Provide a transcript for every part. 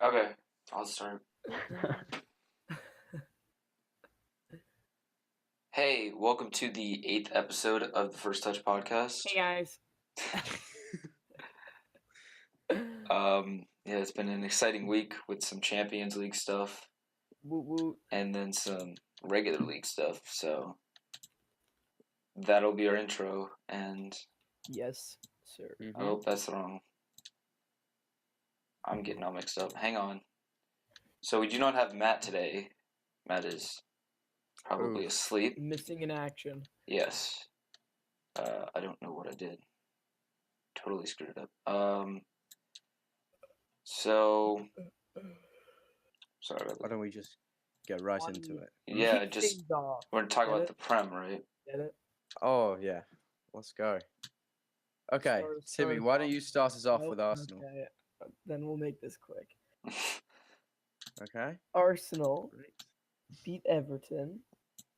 Okay, I'll start. Hey, welcome to the 8th episode of the First Touch podcast. Hey guys. Yeah, it's been an exciting week with some Champions League stuff Woot woot. and then some regular league stuff. So that'll be our intro, and Yes, sir. I hope that's wrong. I'm getting all mixed up. Hang on. So we do not have Matt today. Matt is probably asleep. Missing in action. Yes. I don't know what I did. Totally screwed it up. So sorry about Why that. don't we just get right into it? Yeah, Kick just things off. we're gonna talk Get about it? the Prem, right? Get it? Oh, yeah. Let's go. Okay, Timmy, why don't you start us off Nope, with Arsenal? Okay. Then we'll make this quick. Okay? Arsenal beat Everton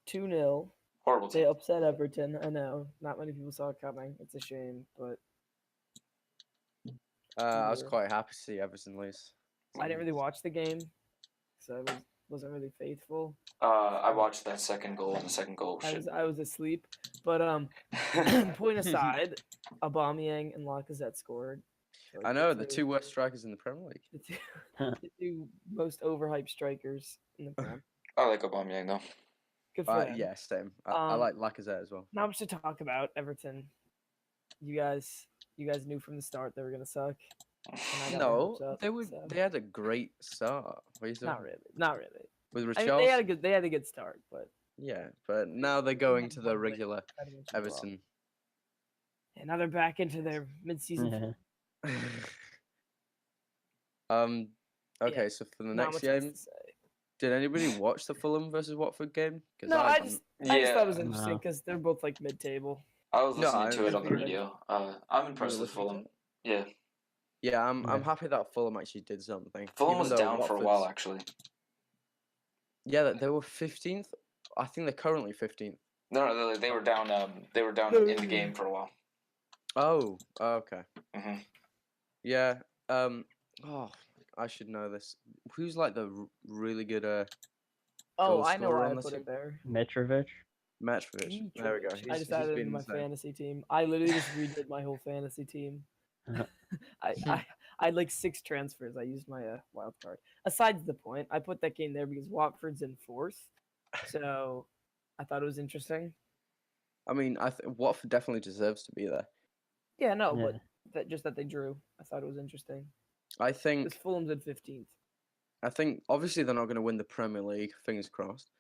2-0. Horrible They team. upset Everton. I know. Not many people saw it coming. It's a shame, but I was quite happy to see Everton lose. I didn't really watch the game, so I wasn't really faithful. I watched that second goal, and the second goal I was asleep. But point aside, Aubameyang and Lacazette scored. Like, I know, the two worst strikers in the Premier League. the two most overhyped strikers in the Prem. I like Aubameyang though. Good for them. Yeah, same. I like Lacazette as well. Not much to talk about. Everton. You guys knew from the start they were gonna suck. And I got my hopes No, up, so. they had a great start. Not really. With I mean, they had a good start, but Yeah, but now they're going to the regular Everton. And now they're back into their mid-season. Okay, so for the next game, did anybody watch the Fulham versus Watford game? No, I just thought it was Yeah, interesting because they're both like mid-table. I was No, listening to it on the agree. radio. I'm impressed with Fulham. Yeah, Yeah, I'm happy that Fulham actually did something. Fulham even was though down for a Watford's- while actually. Yeah, they were 15th. I think they're currently 15th. No, they were down. They were down in the game for a while. Oh, okay. hmm Yeah. Oh, I should know this. Who's like the really good goal I know scorer why on I this put team? it there. Mitrovic. Mitrovic. There we go. I just added it to my fantasy team. I literally just redid my whole fantasy team. I had like 6 transfers. I used my wild card. Aside the point, I put that game there because Watford's in 4th, so I thought it was interesting. I mean, Watford definitely deserves to be there. Yeah, no, but that they drew. I thought it was interesting. I think Because Fulham's in 15th. obviously they're not going to win the Premier League, fingers crossed.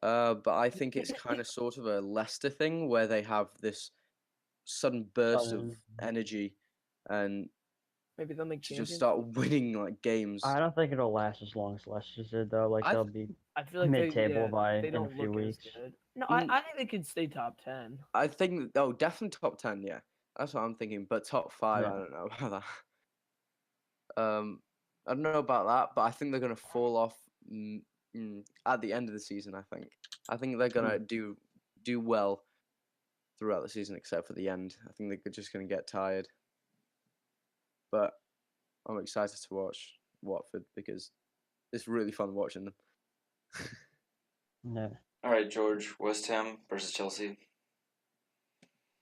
But I think it's kind of sort of a Leicester thing where they have this sudden burst of energy and Maybe they'll make to champions. just start winning like games. I don't think it'll last as long as Leicester did, though. Like they'll be I feel like mid-table by they in don't a few look as weeks. good. No, I think they could stay top 10. I think definitely top 10. Yeah, that's what I'm thinking. But top 5, Yeah. I don't know about that. I don't know about that, but I think they're going to fall off at the end of the season. I think they're going to do well throughout the season, except for the end. I think they're just going to get tired. But I'm excited to watch Watford because it's really fun watching them. Yeah. All right, George. West Ham versus Chelsea.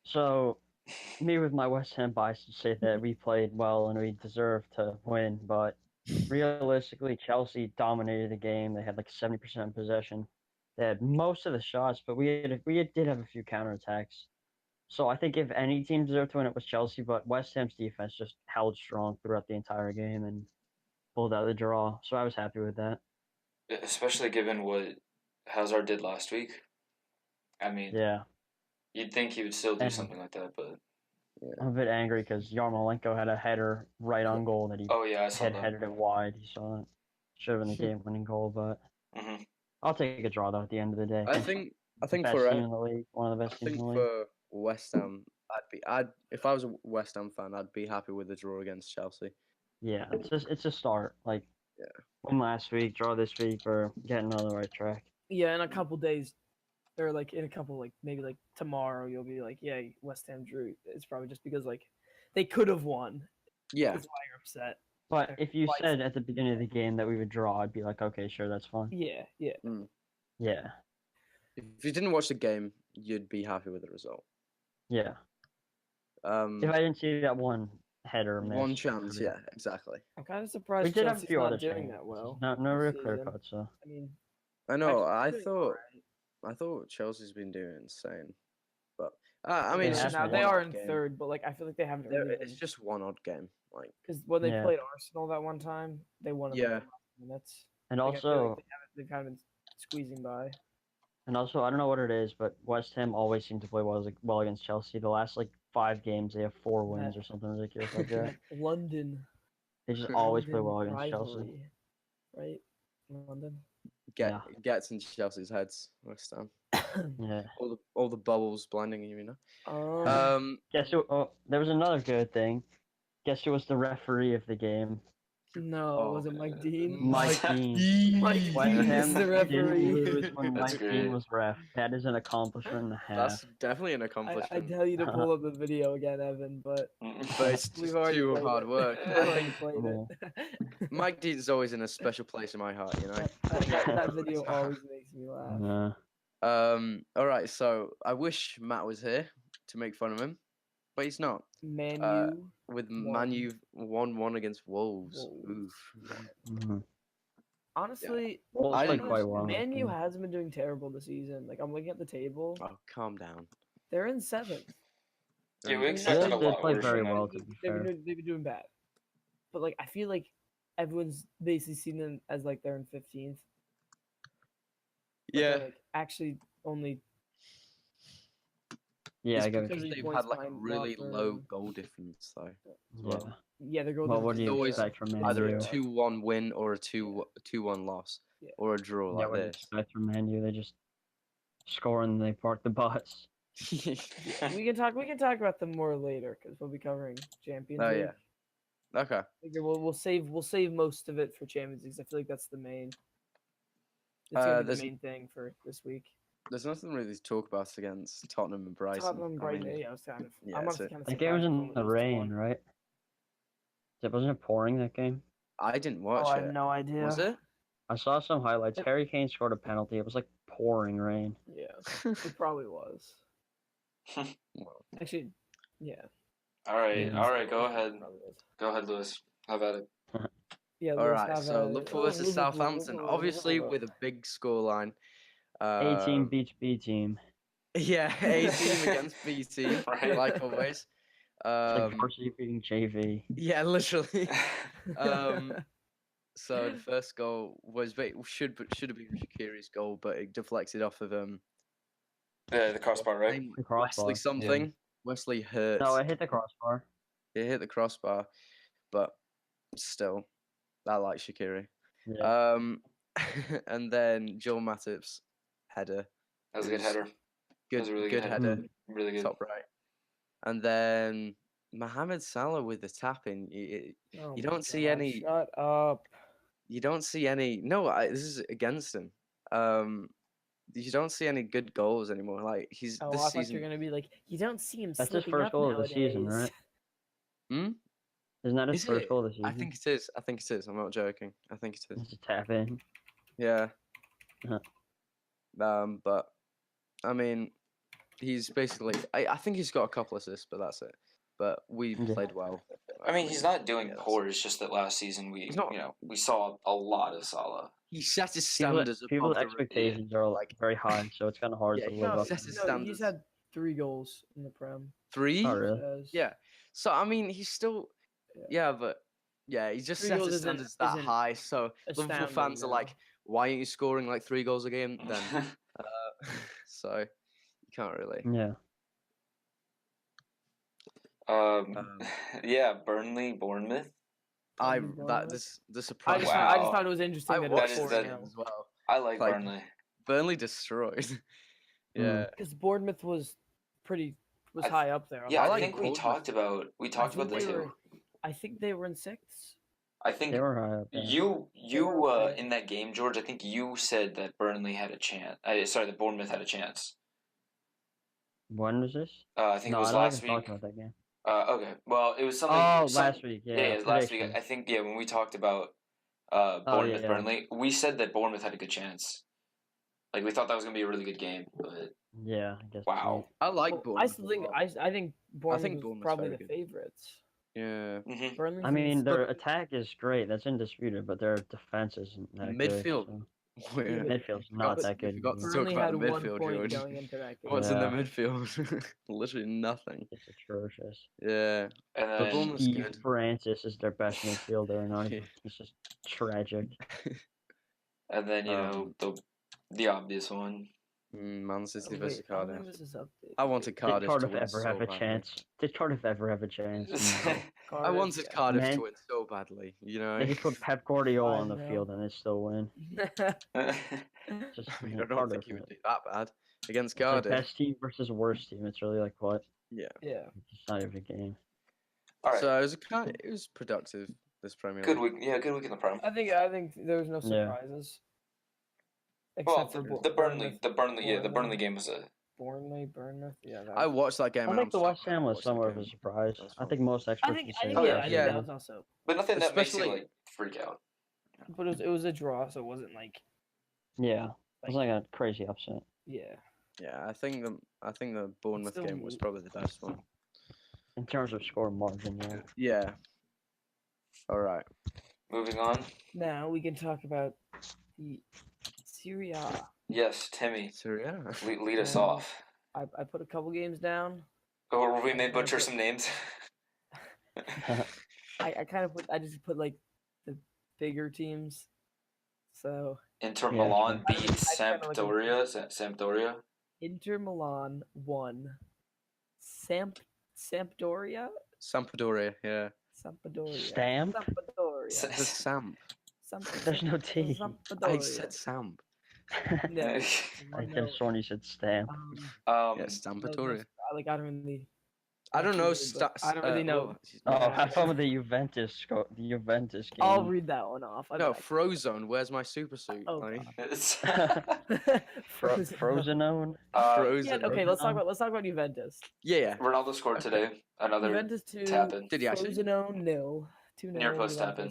So, me with my West Ham bias to say that we played well and we deserved to win, but realistically, Chelsea dominated the game. They had like 70% possession. They had most of the shots, but we did have a few counterattacks. So I think if any team deserved to win, it was Chelsea, but West Ham's defense just held strong throughout the entire game and pulled out the draw. So I was happy with that. Especially given what Hazard did last week. I mean, Yeah. you'd think he would still do something like that, but I'm a bit angry because Yarmolenko had a header right on goal that he I saw that. headed it wide. He saw it. Should have been the game-winning goal, but I'll take a draw though. At the end of the day, I think best for team in the league, one of the best teams in the league. for West Ham, if I was a West Ham fan, I'd be happy with the draw against Chelsea. Yeah, it's a start. Like, Yeah. win last week, draw this week, or getting on the right track. Yeah, in a couple days, or like in a couple, like maybe like tomorrow, you'll be like, yeah, West Ham drew. It's probably just because like they could have won. Yeah, That's why you're upset. But if you Twice. said at the beginning of the game that we would draw, I'd be like, okay, sure, that's fine. Yeah, yeah. Yeah, If you didn't watch the game, you'd be happy with the result. yeah. If I didn't see that one header miss, One chance, yeah, exactly. I'm kind of We surprised did have a Chelsea's few not other doing chances. that well. No this real clear season. cuts. So I mean, I know. actually, they're doing I thought Chelsea's been doing insane, but I mean, They it's have just now been. they one are odd in game. third, but like I feel like they haven't They're- really. It's just one odd game. Like, Because when they Yeah. played Arsenal that one time, they won. in the Yeah. last minutes. and Like, I feel also, like they've kind of been squeezing by. I don't know what it is, but West Ham always seem to play well against Chelsea. The last like 5 games, they have 4 wins or something ridiculous like that. London. They just always play London well against Chelsea. rivalry, right? London. gets into Chelsea's heads. West Ham. Yeah. All the bubbles blinding you, you know. Um, Guess who? Oh, there was another good thing. Guess who was the referee of the game? no, was it Mike Dean? Mike Dean. Mike West Dean Ham is the didn't referee. lose when That's Mike great. Dean was ref. That is an accomplishment and a half. That's definitely an I accomplishment. tell you to pull up the video again, Evan, but But it's we've just already too played hard it. work. We've already played it. Mike Dean's always in a special place in my heart, you know. that video always makes me laugh. All right, so I wish Matt was here to make fun of him, but he's not. Manu. With Won. Manu 1-1 against Wolves. Wolves. Oof. Honestly, Wolves I played didn't- quite well. Manu hasn't been doing terrible this season. Like I'm looking at the table, Oh, calm down. they're in 7th. Yeah, we Um, expected a They lot played worse very from them. well, to be fair. They've been doing bad, but like I feel like everyone's basically seen them as like they're in 15th. but they're, Yeah, like, actually only Yeah, it's I get what because you you- they've points had like a behind really low Watford. goal difference though. Yeah. yeah they're going. Well, what do you always expect from Man Either U? a 2-1 win or a 2-1 loss, Yeah. or a draw Yeah, like what do you this. expect from Man U? They just score and they park the bus. We can talk about them more later because we'll be covering Champions Oh, League. yeah. Okay. Figure we'll save most of it for Champions League. 'Cause I feel like that's the main. It's gonna be the there's- main thing for this week. There's nothing really to talk about against Tottenham and Brighton. Tottenham, I Brighton. mean, yeah, I was kind of. yeah, I'm it's honestly a- kind of. That game was in the rain, right? Wasn't it pouring that game? I didn't Oh, watch I it. have no idea. Was it? I saw some highlights. It- Harry Kane scored a penalty. It was like pouring rain. Yeah, it probably was. Well, Actually, yeah. All right, Yeah. all right. Go ahead, Probably was. go ahead, Lewis. Have at it. Yeah. all Lewis, right. have So a- Liverpool oh, versus Liverpool, Southampton, Liverpool, obviously Liverpool. with a big scoreline. A team beats B team. Yeah, A team against B team, Right. like always. It's like varsity beating JV. Yeah, literally. So the first goal should have been Shaqiri's goal, but it deflected off of the crossbar, right? name The crossbar, Wesley yeah. something. Wesley Hurt. No, it hit the crossbar. It hit the crossbar, but still, I like Shaqiri. Yeah. And then Joel Matip's header, That was a good header. good, was a really good good header, Really good. top right. And then Mohamed Salah with the tapping. Oh You my don't see God, any- Shut up. You don't see any. No, this is against him. You don't see any good goals anymore. Like he's Oh, this I thought season. you're gonna be like, you don't see him. That's his slipping first up goal of the season, nowadays." right? Hmm? Isn't that his Is first it? goal of the season? I think it is. I think it is. I'm not joking. I think it is. It's a tap in. Yeah. Uh-huh. But I mean, he's basically. I think he's got a couple assists, but that's it. But we Yeah. played well. I mean, he's not doing Yeah, poor. It's just that last season He's not- we saw a lot of Salah. He set his People's standards people's above the expectations are like very high, so it's kind of hard Yeah, to he live No, up. sets his no, he's standards. had 3 goals in the Prem. 3. Oh, really? says. Yeah. So I mean, he's still. Yeah. Yeah, but yeah, he just 3 set goals his isn't- standards that isn't high. So Liverpool astounding, fans are no. like, "Why aren't you scoring like 3 goals a game?" Then, so you can't really. Yeah. Yeah, Burnley, Bournemouth. I Burnley, that Bournemouth. this the I surprise. just, Wow. I just thought it was interesting I that watched it's that is- 4 that- as well. I like Like- Burnley. Burnley destroyed. Yeah. because Bournemouth was I- high up there. Yeah, I like think we Bournemouth. talked about I the think they two. were- I think they were in 6th. I think They were high up there. you were okay. in that game, George. I think you said that Burnley had a chance. Sorry, that Bournemouth had a chance. When was this? I think No, it was I don't last even week. talk about that game. Okay. Well, it was something. Oh, some- last week, yeah. last week. I predictions. think when we talked about Bournemouth yeah. Burnley, we said that Bournemouth had a good chance. Like we thought that was gonna be a really good game, but Yeah, I guess. wow. I like Well, Bournemouth. I still think I think Bournemouth think was Bournemouth's probably very the good. favorites. Yeah. Hmm. Burnley. I mean, their attack is great. That's undisputed, but their defense isn't that Midfield. good. We're- Midfield's we not forgot- that we good. forgot to talk Burnley about had the 1 midfield, point George. going into that game. What's in the Yeah. midfield? Literally nothing. It's atrocious. Yeah. And But then Bournemouth's Steve good. Francis is their best midfielder, and Yeah. it's just tragic. you know the obvious one. Man City Oh, versus wait, I don't Cardiff. think this is updated. I wanted Did Cardiff to Cardiff win ever so have a badly. chance? Did Cardiff ever have a chance? No. I Cardiff, wanted yeah. Cardiff Man. to win so badly, you know. They could put Pep Guardiola I on the know. field and they still win. Just I mean, you I know, don't think he would Cardiff. do that bad against It's like Cardiff. best team versus worst team. It's really like what? Yeah. Yeah. It's not even a game. All right. So it was productive this Premier Good League. week. Yeah, good week in the Prem. I think there was no Yeah. surprises. Well, Except for the Burnley, the Burnley Bournemouth. game was a. Bournemouth. Yeah. That I was- watched that game. I and think the I'm so West glad I Ham was watched that somewhat of game. a surprise. That was I fun. think most I experts think would say yeah, Oh, that. yeah, I think yeah. that was also. But nothing that makes you Especially- like freak out. But it was a draw, so it wasn't like Yeah, it was like a crazy upset. yeah. Yeah, I think the Bournemouth still game was neat. probably the best one. In terms of score margin, yeah. Yeah. All right. Moving on. Now we can talk about the Serie A. Yes, Timmy, So yeah. lead us Um, off. I put a couple games down. Or we may butcher some names. I kind of I just put like the bigger teams. So Inter Yeah, Milan sure. beat I kinda like Sampdoria. Sampdoria. Inter Milan won. Sampdoria. Sampdoria. Yeah. Sampdoria. Stamp? Sampdoria. Sa- The Samp. There's no T. I Sampdoria. said Samp. No, I no. could have sworn you said stamp. Um, Yeah, Sampdoria. I don't really. I don't know. I don't really know. Oh, I thought with the Juventus the Juventus game. I'll read that one off. No, Frozone. Where's my super suit? Oh, Like, it's, Frozenone. Frozen. Yeah, okay, let's talk about Juventus. Yeah. Ronaldo scored today. Another. Juventus 2. tap-in. Did he actually? Frosinone 0. 2-0. Near post tap-in.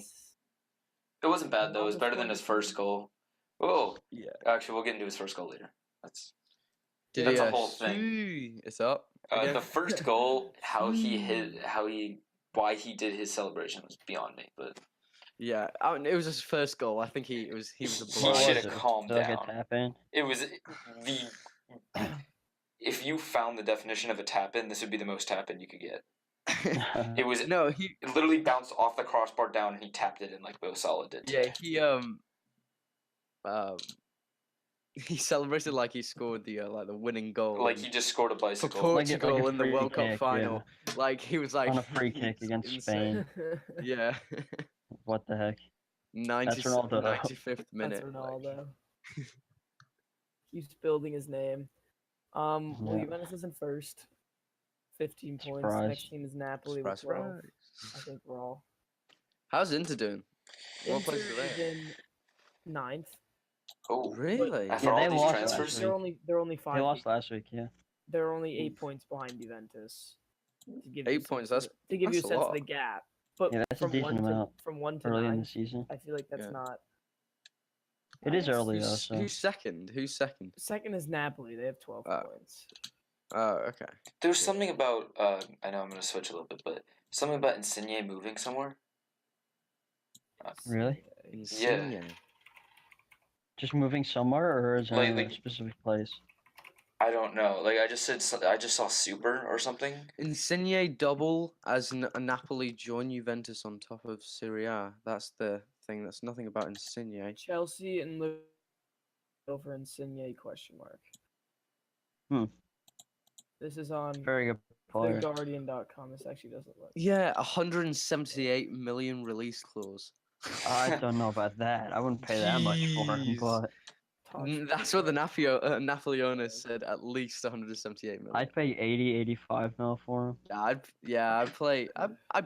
It wasn't bad though. It was better than his first goal. Oh, Yeah. actually, we'll get into his first goal later. That's Did That's he, a whole thing. It's up. again? the first goal. Why he did his celebration was beyond me. But Yeah, it was his first goal. I think he was a He blind. should Was have it? calmed Did I down. get tap in? It was the. If you found the definition of a tap in, this would be the most tap in you could get. It was No, he it literally bounced off the crossbar down and he tapped it in like Bo Salah did. yeah today. he celebrated like he scored the winning goal. Like in- he just scored a for bicycle. Like a Portugal in the free World Cup kick, final. Like he was like On a free kick it's against insane. Spain. Yeah. What the heck? 90, Ronaldo. 95th minute. That's like- Ronaldo. He's building his name. Well, Yeah. Juventus is in first. 15 points. Surprise. Next team is Napoli Surprise, with 12. surprise. I think we're all. How's Inter doing? What Inter place are is they? in ninth. Oh, Really? after Yeah, all they these lost last transfers, week. They're only 5. They lost last week, yeah. They're only 8 points behind Juventus. To give 8 you a points, sense of to give you a that's a sense of lot. the gap. But Yeah, that's a from decent 1 to amount from 1 to Early in 9, the season. I feel like that's Yeah. not. It is guess early though, Who's, so who's second? Who's second? Second is Napoli. They have 12 Oh. points. Oh, okay. there's something about. I know I'm gonna switch a little bit, but something about Insigne moving somewhere. Really? Insigne. just moving somewhere or is it Like- in a like- specific place? I don't know. Like I just said, I just saw Super or something. Insigne double as Napoli join Juventus on top of Serie A. That's the thing. That's nothing about Insigne. Chelsea and Liverpool for Insigne question mark. Hmm. This is on Very good player. TheGuardian.com. This actually doesn't look. Yeah, 178 million release clause. I don't know about that. I wouldn't pay that much for him, Jeez. but That's what the Napoli owner said. At least 178 million. I'd pay 80, 85 mil for him. I'd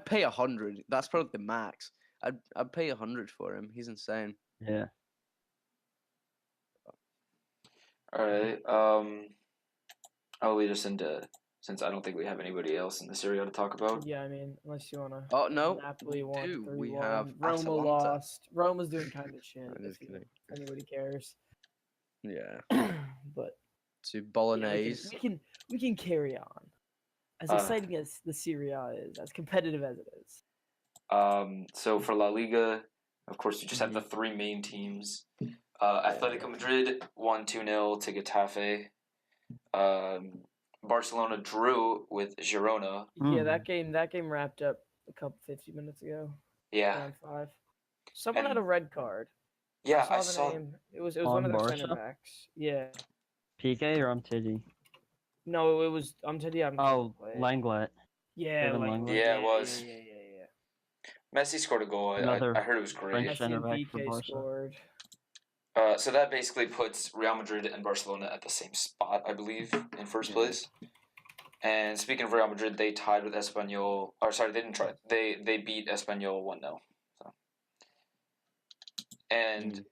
pay 100. That's probably the max. I'd pay 100 for him. He's insane. Yeah. All right. I'll lead us into since I don't think we have anybody else in this area to talk about. Yeah, I mean, unless you wanna. Oh no, Napoli we won do. 3-1. We have Roma Atalanta. lost. Roma's doing kind of shit. I'm just If kidding. anybody cares. Yeah. But To yeah, Bolognese. we can carry on. As Uh, exciting as the Serie A is, as competitive as it is. So for La Liga, of course, you just have the three main teams. Atletico Madrid won 2-0 to Getafe. Barcelona drew with Girona. Yeah, that game wrapped up 50 minutes ago. Yeah, Around 5. Someone had And- a red card. yeah, I I saw saw. the name. It was one On of their Barca? center backs. Yeah. PK or Umtiti? No, it was. I'm telling you, I'm. Oh, Langlet. Yeah, David like, Langlet? Yeah, it was. Yeah. Messi scored a goal. Another I heard it was great. French Messi center and back for PK Barca. scored. So that basically puts Real Madrid and Barcelona at the same spot, I believe, in first place. And speaking of Real Madrid, they tied with Espanyol. Or sorry, they didn't try. They beat Espanyol 1-0. So. And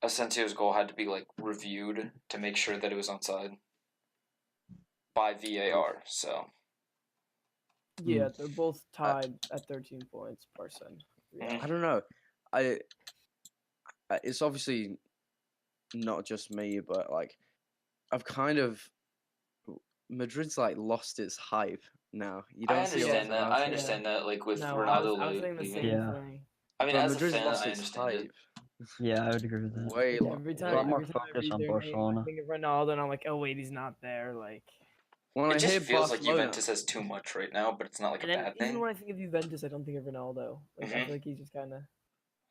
Asensio's goal had to be like reviewed to make sure that it was onside by VAR. So Yeah, they're both tied at 13 points. Barca. Yeah. I don't know. It's obviously not just me, but like I've kind of Madrid's like lost its hype now. You I don't see a lot understand that. about I it. understand that. Like with No, Ronaldo, I was thinking the leaving. same Yeah. thing. I mean, But as Madrid's a fan, lost I its understand it. hype. Yeah, I would agree with that. Way Mm-hmm. lost. Every a time, lot more every time I focus read on their Barcelona. name, I think of Ronaldo, and I'm like, oh wait, he's not there. Like, When I It just hear feels like Barcelona, Juventus has too much right now, but it's not like and a then bad even thing. when I think of Juventus, I don't think of Ronaldo. Like, I Mhm. feel like he's just kind of.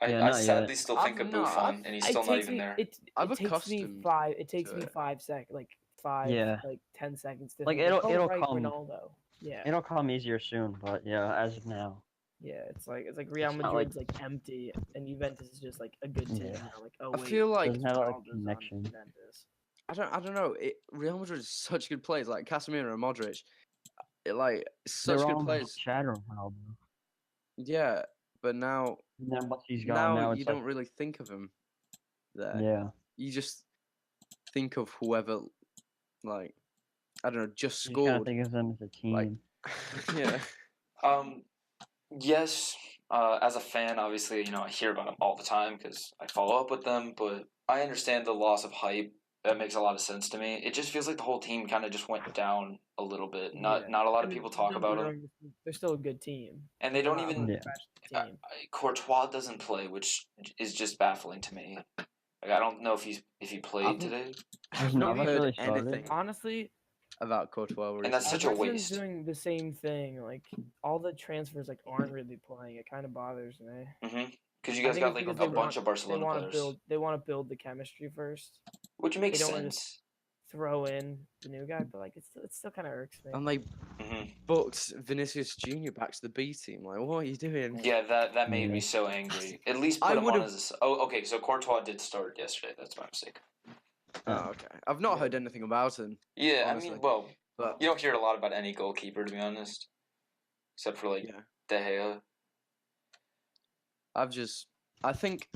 Yeah, I not sadly yet. still think of No, Buffon, and he's still not even there. It I've takes me accustomed 5. It takes to me it. 5 seconds, like 5, Yeah. like 10 seconds to Like, think, it'll- oh, it'll right, come. Ronaldo. Yeah, It'll come easier soon, but yeah, as of now. yeah. It's like Real It's not like- Madrid's like empty, and Juventus is just like a good team Yeah. now. Like, oh I wait, feel like Doesn't have that like, Ronaldo's on connection. Juventus. I don't know. Real Madrid is such good players, like Casemiro and Modric. Such They're good all players. shadow Ronaldo. Yeah, but now And then once he's gone, now you it's don't like, really think of him there. yeah. You just think of whoever, like, I don't know, just You kind of scored. think of them as a team. Like, yeah. Yes, as a fan, obviously, I hear about them all the time because I follow up with them. But I understand the loss of hype. That makes a lot of sense to me. It just feels like the whole team kind of just went down a little bit. Not Yeah. a lot of And people talk don't about get me them, wrong, they're still a good team. and they don't They're not even. like a Yeah. trash team. Courtois doesn't play, which is just baffling to me. Like I don't know if he played I've- today. I've not not really heard started. anything Honestly, about Courtois. And that's such a recently. Everton's waste. doing the same thing. Like all the transfers like aren't really playing. It kind of bothers me. Because you I guys think got it's like because a they bunch of They Barcelona want to players, build. They want to build the chemistry first. which makes they don't wanna sense. Throw in the new guy, but like it still kind of irks me. And they hmm booked Vinicius Junior back to the B team. Like, what are you doing? Yeah, that made me Yeah. so angry. At least I put him on would've- as. Oh, okay. So Courtois did start yesterday. That's my mistake. Oh, okay. I've not heard anything about him, Yeah, Honestly. I mean, well, but you don't hear a lot about any goalkeeper, to be honest, except for like yeah, De Gea. I think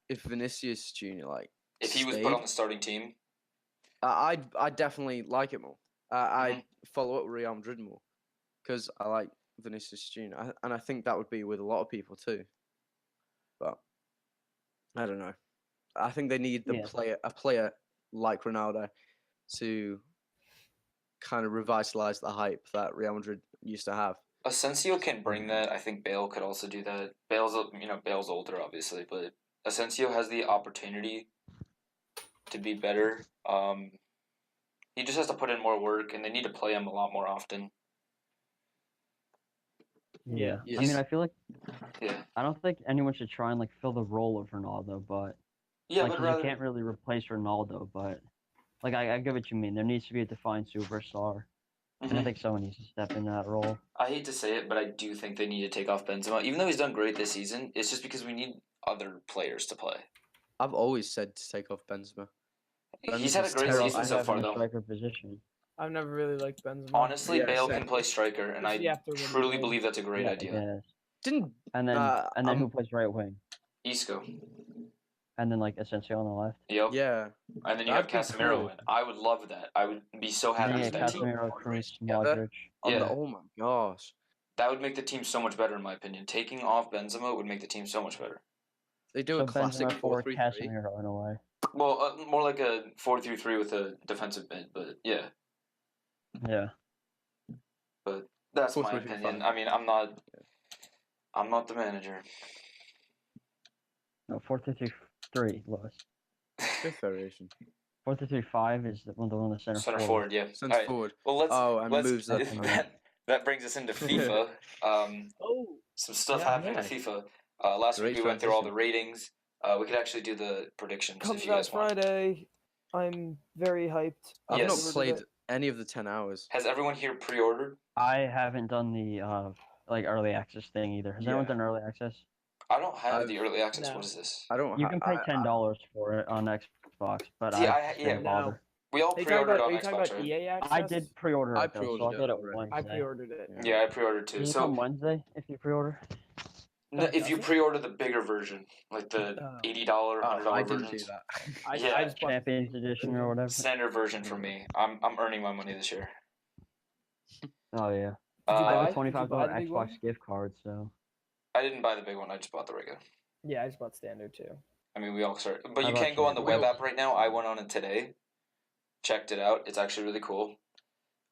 if Vinicius Junior If he was stayed, put on the starting team, I'd definitely like it more. I'd follow up with Real Madrid more because I like Vinicius Junior, and I think that would be with a lot of people too. But I don't know. I think they need a player like Ronaldo to kind of revitalize the hype that Real Madrid used to have. Asensio can bring that. I think Bale could also do that. Bale's older, obviously, but Asensio has the opportunity to be better. He just has to put in more work, and they need to play him a lot more often. Yeah. Yes. I mean, I feel like Yeah, I don't think anyone should try and like fill the role of Ronaldo, but yeah, like but 'cause rather you can't really replace Ronaldo. But like I get what you mean. There needs to be a defined superstar, and I Mhm. think someone needs to step in that role. I hate to say it, but I do think they need to take off Benzema, even though he's done great this season. It's just because we need other players to play. I've always said to take off Benzema. He's had a Benzema's great terrible. season I so have far, in the though. striker position. I've never really liked Benzema. Honestly, Yeah, Bale same. can play striker, and I Especially after what he truly did. believe that's a great Yeah, idea. yes. Didn't And then who I'm- plays right wing? Isco. and then like Asensio on the left. Yep. Yeah. And then you have That'd be Casemiro cool. in. I would love that. I would be so And then happy you with get that team. Casemiro, Kroos, Together? Modric. Yeah. Oh my gosh. That would make the team so much better, in my opinion. Taking off Benzema would make the team so much better. They do So a classic Benzema for 4-3-3. Casemiro in a way. Well, more like a 4-3-3 with a defensive mid, but yeah. Yeah. But that's my 4-3-3 opinion. fine. I mean, I'm not the manager. No, 4-3-3, Lewis. Fifth variation. 4-3-5 is the one in the center, Center forward. forward, yeah. Centre Alright, forward. well, let's. Oh, and let's moves up. that brings us into FIFA. Oh, Some stuff Yeah, happened yeah. in FIFA. Last week Great we went through all the transition. ratings. We could actually do the predictions comes if you out guys want. Friday. I'm very hyped. I've Yes. not played any of the 10 hours. Has everyone here pre-ordered? I haven't done the like early access thing either. Has anyone Yeah. done early access? I don't have I've- the early access. No. What is this? I don't. You can pay $10 for it on Xbox, but See, I just yeah, didn't bother. We all Are you talking pre-ordered about, on are you talking Xbox, about right? EA access? I did pre-order I it though, so I pre-ordered got it it already. Wednesday. I pre-ordered it. Yeah, I pre-ordered too. Does it So come Wednesday if you pre-order? if you does it? pre-order the bigger version, like the Oh. $80, $100 I didn't do versions, that. Yeah. I just bought Champions Edition or whatever. standard version for me. I'm earning my money this year. Oh yeah. Did you I have buy? a $25 the big Xbox one? gift card, so I didn't buy the big one. I just bought the regular. Yeah, I just bought standard too. I mean, we all start, but How you about can't go on the you? web app right now. I went on it today, checked it out. It's actually really cool.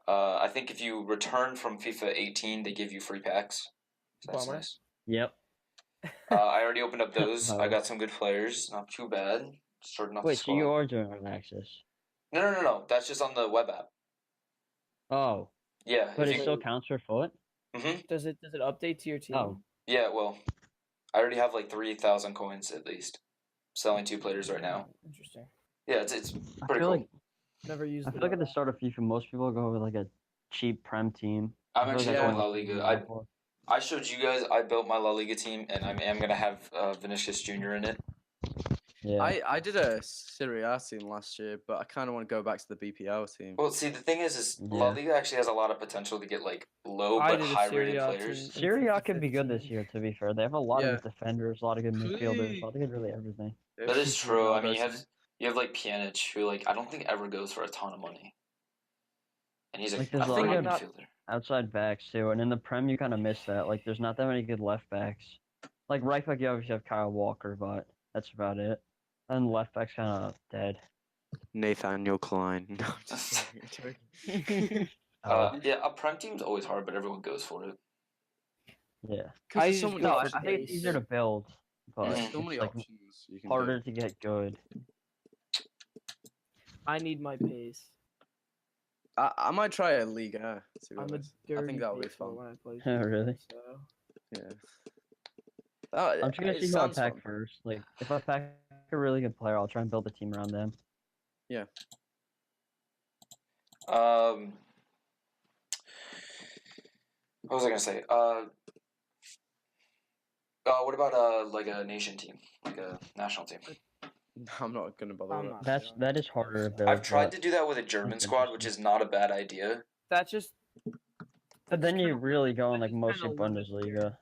I think if you return from FIFA 18, they give you free packs. So that's Bummer. nice. yep. I already opened up those. I Nice. got some good players. Not too bad. Starting off Wait, the so squad. you are doing early access? No. That's just on the web app. Oh, Yeah. but if it you, still counts for foot? Does it update to your team? Oh. Yeah, well, I already have like 3,000 coins at least. Selling 2 players right now. Interesting. Yeah, it's I pretty feel cool. like Never used. I feel like at the start of FIFA, most people go with like a cheap Prem team. I'm I feel actually like doing that's La what Liga. I'm for. I showed you guys. I built my La Liga team, and I am gonna have Vinicius Jr. in it. Yeah. I did a Serie A team last year, but I kind of want to go back to the BPL team. Well, see, the thing is La Yeah. Liga actually has a lot of potential to get like low I but did a high Serie rated A players. team. Serie A could be good this year, to be fair. They have a lot Yeah. of good defenders, a lot of good midfielders, a lot of good really everything. That is true. I mean, Ronaldo's you have like Pjanic, who like I don't think ever goes for a ton of money, and he's a Like, there's a fine lot of- midfielder. Outside backs too, and in the Prem you kind of miss that. Like, there's not that many good left backs. Like right back, you obviously have Kyle Walker, but that's about it. And left back's kind of dead. Nathaniel Klein. No, I'm just joking. Yeah, a prem team's always hard, but everyone goes for it. Yeah. 'Cause I there's so just many go No, for I think it's base. easier to build, but Mhm. There's it's so many like options you can harder to get good. I need my pace. I might try a Liga. To be I'm a honest. dirty I think that would be faithful fun. when I play. Oh, really? So. Yeah. I'm just gonna it see who I sounds pack fun. first. Like, if I pack a really good player, I'll try and build a team around them. What was I gonna say? What about like a nation team, like a national team? I'm not gonna bother I'm with not. that. That is harder to build. I've tried but- to do that with a German That's squad, which is not a bad idea. That's just. But then you really go in like Just mostly kinda limit Bundesliga.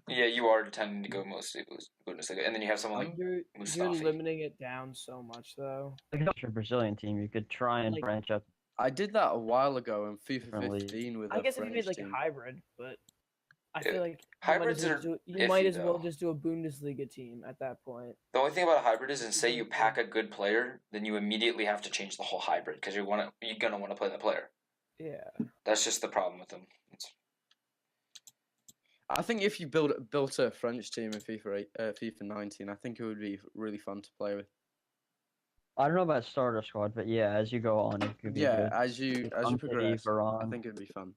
Yeah, you are tending to go mostly Bundesliga, and then you have someone like You're Mustafi. limiting it down so much though. Like if you're a Brazilian team, you could try and Like- branch up. I did that a while ago in FIFA Different leagues. 15 with I a guess if you French made like team. a hybrid, but I Yeah. feel like Hybrids you might are as well, you iffy, might as well though. just do a Bundesliga team at that point. The only thing about a hybrid is, say you pack a good player, then you immediately have to change the whole hybrid because you're gonna want to play that player. Yeah. That's just the problem with them. I think if you built a French team in FIFA 19, I think it would be really fun to play with. I don't know about starter squad, but yeah, as you go on, it could be Yeah, good. as you Like progress, I Varane. think it'd be fun.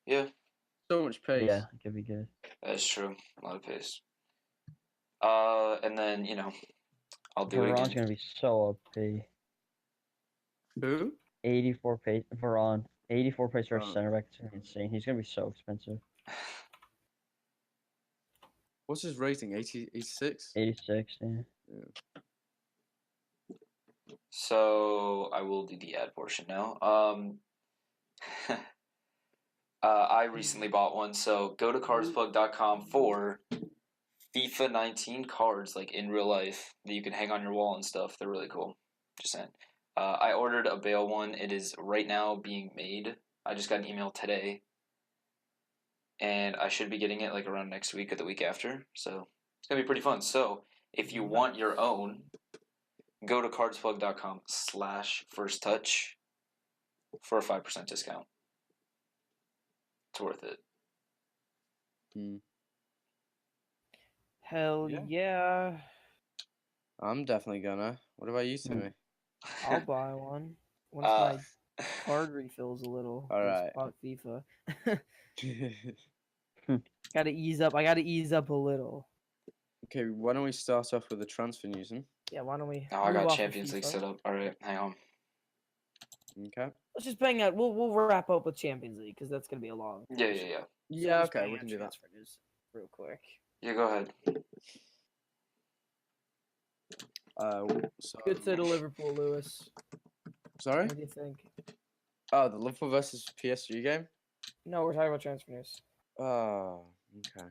Yeah, So much pace. Yeah, it could be good. that's true. A lot of pace. And then I'll do it Varane's again. gonna be so OP. Who? 84 pace. Varane. 84 pace for a Oh. center back. It's gonna be insane. He's gonna be so expensive. What's his rating? 86? 86. Yeah. So I will do the ad portion now. I recently bought one, so go to cardsplug.com for FIFA 19 cards, like in real life, that you can hang on your wall and stuff. They're really cool. Just saying. I ordered a Bale one. It is right now being made. I just got an email today, and I should be getting it like around next week or the week after. So it's gonna be pretty fun. So if you want your own, go to cardsplug.com/firsttouch for a 5% discount. It's worth it. Hell Yeah. yeah. I'm definitely gonna. What about you, Timmy? I'll buy one once Uh, my card refills a little. All once right. bought FIFA. Gotta ease up. I gotta ease up a little. Okay, why don't we start off with the transfer news? Then? Yeah, why don't we? Oh, I move got off of Champions League FIFA? set up. All right, hang on. Okay. Let's just bang out. We'll wrap up with Champions League because that's gonna be a long. Yeah. So Yeah. just Okay, bang we out can do that. transfer news real quick. Yeah, go ahead. So, Good to Liverpool, Lewis. sorry. What do you think? Oh, the Liverpool versus PSG game. No, we're talking about transfer news. Oh, okay.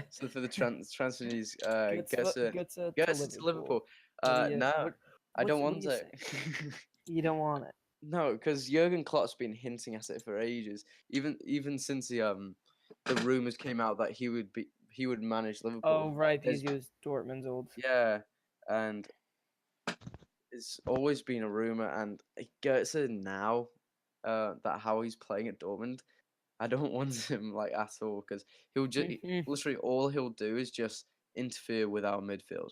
So for the transfer news, Good guess to, it. good to, Guess to it's Liverpool. What do you- No, what- I don't what want do you it. You don't want it. No, because Jurgen Klopp's been hinting at it for ages. Even since the rumors came out that he would manage Liverpool. Oh right, because There's- he was Dortmund's old. Yeah, and it's always been a rumor, and it gets it now. That how he's playing at Dortmund, I don't want him like at all because he'll just Mhm. literally all he'll do is just interfere with our midfield.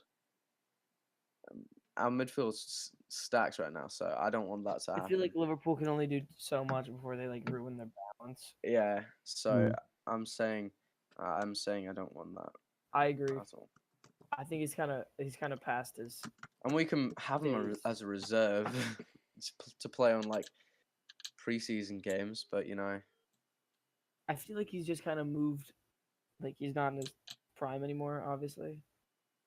Our midfield's stacks right now, so I don't want that to happen. I feel like Liverpool can only do so much before they like ruin their balance. Yeah, so Hmm. I'm saying I don't want that I agree. at all. I think he's kind of past his. And we can have him Days. as a reserve to play on like preseason games, but I feel like he's just kind of moved, like he's not in his prime anymore, obviously.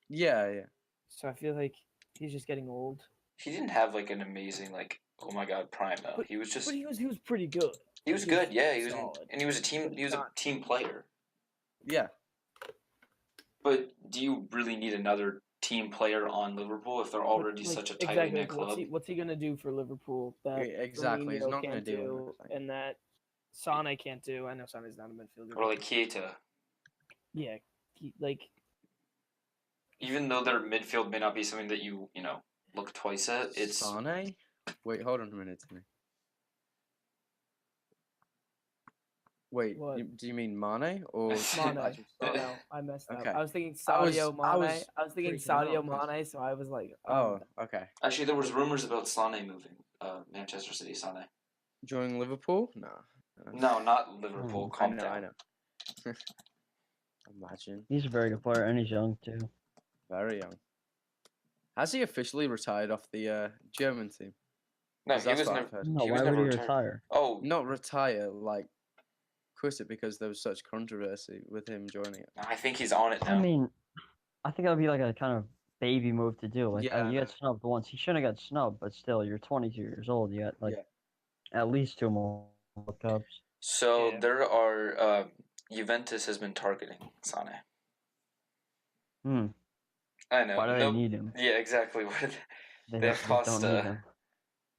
yeah. So I feel like he's just getting old. He didn't have like an amazing like oh my god prime though. He was just But he was pretty good. he was good. Yeah, he was solid. and he was a team player. Yeah. But do you really need another team player on Liverpool if they're already Like, such a tight exactly, knit club? What's he gonna do for Liverpool that Exactly, he's Firmino not gonna can't do anything. and that Sane can't do? I know Sane's not a midfielder. Or like Keita. Yeah, Even though their midfield may not be something that you look twice at, it's Sane? Wait, hold on a minute, Timmy. Wait, What? do you mean Mane or Mane. Sane? No, I messed up. Okay. I was thinking I was- Sadio Mane. I was I was thinking freaking out, Sadio 'cause- Mane, so I was like, Oh, okay. actually there was rumors about Sane moving. Manchester City Sane. Joining Liverpool? No. No, not Liverpool. I Calm I down. know. Imagine. He's a very good player and he's young too. Very young. Has he officially retired off the German team? No, 'Cause he that's was what never. I've heard. No, He was why would never he retired. retire? Oh, Not retire, like quit it because there was such controversy with him joining it. I think he's on it now. I mean, I think that would be like a kind of baby move to do. Like, Yeah, you I got snubbed once. He shouldn't have got snubbed, but still, you're 22 years old. You got like Yeah. at least 2 more World Cups. So Yeah. there are Juventus has been targeting Sane. Hmm. I know. Why do they no- need him? Yeah, exactly. They, They have don't Costa. need him.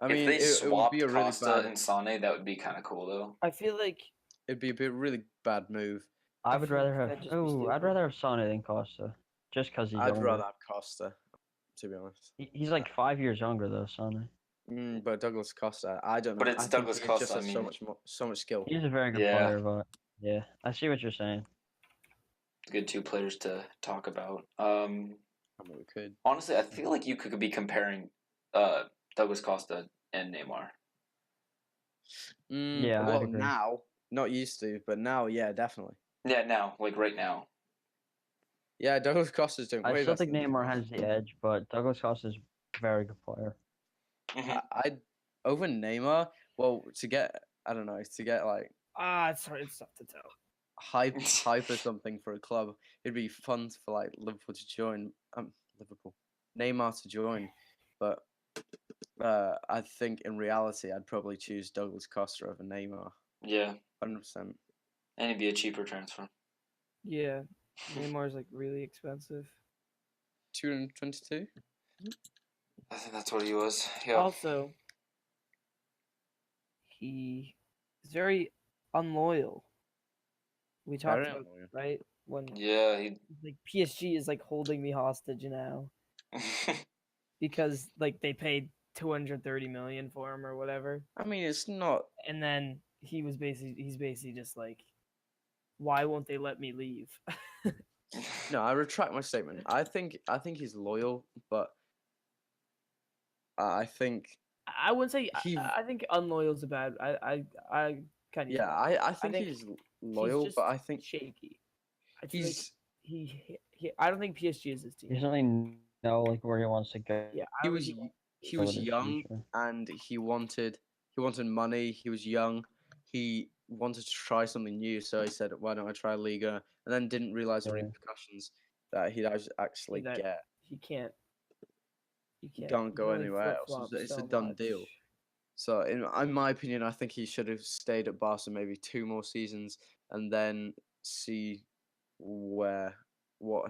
I if mean, they it would swapped be a really Costa bad. and Sane, that would be kind of cool though. I feel like It'd be a really bad move. I I would feel like rather have. that'd just be Oh, I'd stupid. rather have Sane than Costa, just because he's I'd younger. rather have Costa, to be honest. He's like 5 years younger though, Sane. But Douglas Costa, I don't know. But it's I think Douglas he Costa, just I has mean- so much skill. He's a very good Yeah. player, but yeah, I see what you're saying. Good two players to talk about. I mean, we could. Honestly, I feel like you could be comparing Douglas Costa and Neymar. Yeah, I'd Well, agree. now, not used to, but now, yeah, definitely. Yeah, now, like right now. Yeah, Douglas Costa's doing I way still better think than Neymar has the edge, but Douglas Costa's a very good player. Mhm. I'd over Neymar. Well, to get like it's hard. It's tough to tell. hype or something for a club, it'd be fun for like Liverpool to join. Liverpool, Neymar to join, but I think in reality, I'd probably choose Douglas Costa over Neymar. Yeah, 100%. and it'd be a cheaper transfer. Yeah, Neymar's like really expensive. 222. I think that's what he was. Yeah. Also, he is very unloyal. We talked Very about unloyal. right when Yeah. He. like PSG is like holding me hostage now because like they paid 230 million for him or whatever, I mean, it's not. and then he's basically just like, why won't they let me leave? No, I retract my statement. I think he's loyal, but I think I wouldn't say he. I think unloyal is a bad. I kind of Yeah, I think think he's he's loyal, just but I think shaky. I feel like he's he I don't think PSG is his He team. doesn't really know like where he wants to go. Yeah, I he don't was think he for was his young future. and he wanted money. He was young. He wanted to try something new, so he said, "Why don't I try Liga?" And then didn't realize the Yeah. repercussions that he'd actually that get. he can't. He He can't. can't go really anywhere else. flip-flop It's a so done much. deal. So, in my opinion, I think he should have stayed at Barca maybe 2 more seasons and then see what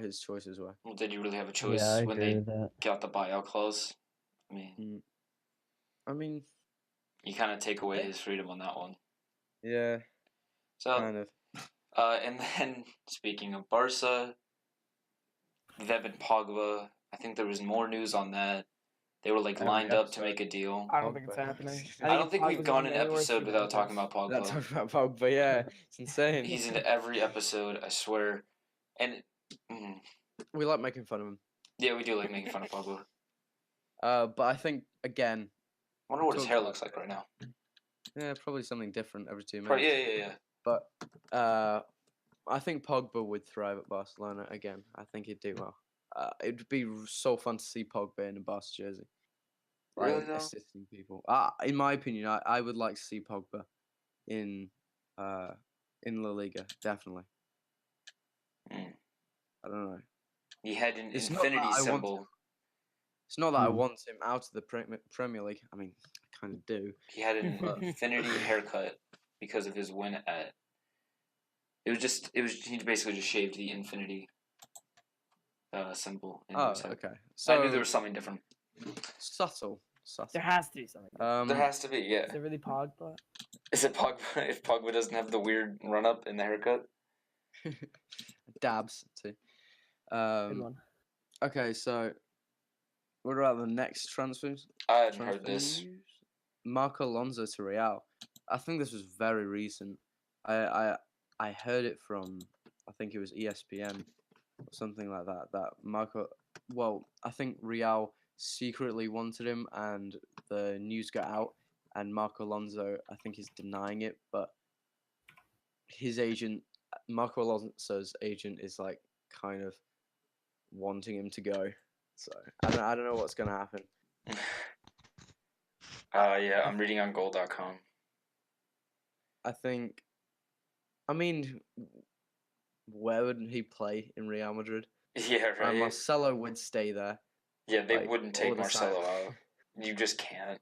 his choices were. Well, did you really have a choice Yeah, I when agree they with that. got the buyout clause? I mean, I mean, you kind of take away his freedom on that one. yeah, So, kind of. and then speaking of Barca, Veb and Pogba. I think there was more news on that. They were like Every lined up to episode. make a deal. I don't think it's Pogba. happening. I don't think we've Pogba's gone going an anywhere episode through without talking Juventus. about Not Pogba. talking about Pogba, yeah, it's insane. He's in every episode, I swear. And We like making fun of him. yeah, we do like making fun of Pogba. But I think again, I wonder what his Talk hair about looks like right now. yeah, probably something different every 2 minutes. Probably, yeah. But I think Pogba would thrive at Barcelona again. I think he'd do well. It'd be so fun to see Pogba in a Barca jersey, Really, like though? assisting people. In my opinion, I would like to see Pogba in La Liga, definitely. Mm. I don't know. He had an It's not that infinity I want symbol. It's not that I Hmm. want him out of the Premier League. I mean, I kind of do. He had an infinity haircut because of his win at. He basically just shaved the infinity symbol in Oh, his head. okay. So So I knew there was something different. subtle. There has to be something. There has to be, yeah. Is it really Pogba? Is it Pogba? If Pogba doesn't have the weird run up in the haircut, dabs too. Good one. Okay, so what about the next transfers? I hadn't heard this. news? Marco Alonso to Real. I think this was very recent. I heard it from I think it was ESPN or something like that. That I think Real secretly wanted him, and the news got out, and Marco Alonso I think is denying it, but his agent, Marco Alonso's agent, is like kind of wanting him to go. So I don't know what's gonna happen. Yeah, I'm reading on goal.com. I mean, where would he play in Real Madrid? Yeah, right. Marcelo would stay there. Yeah, they like, wouldn't all take the Marcelo time. out. You just can't.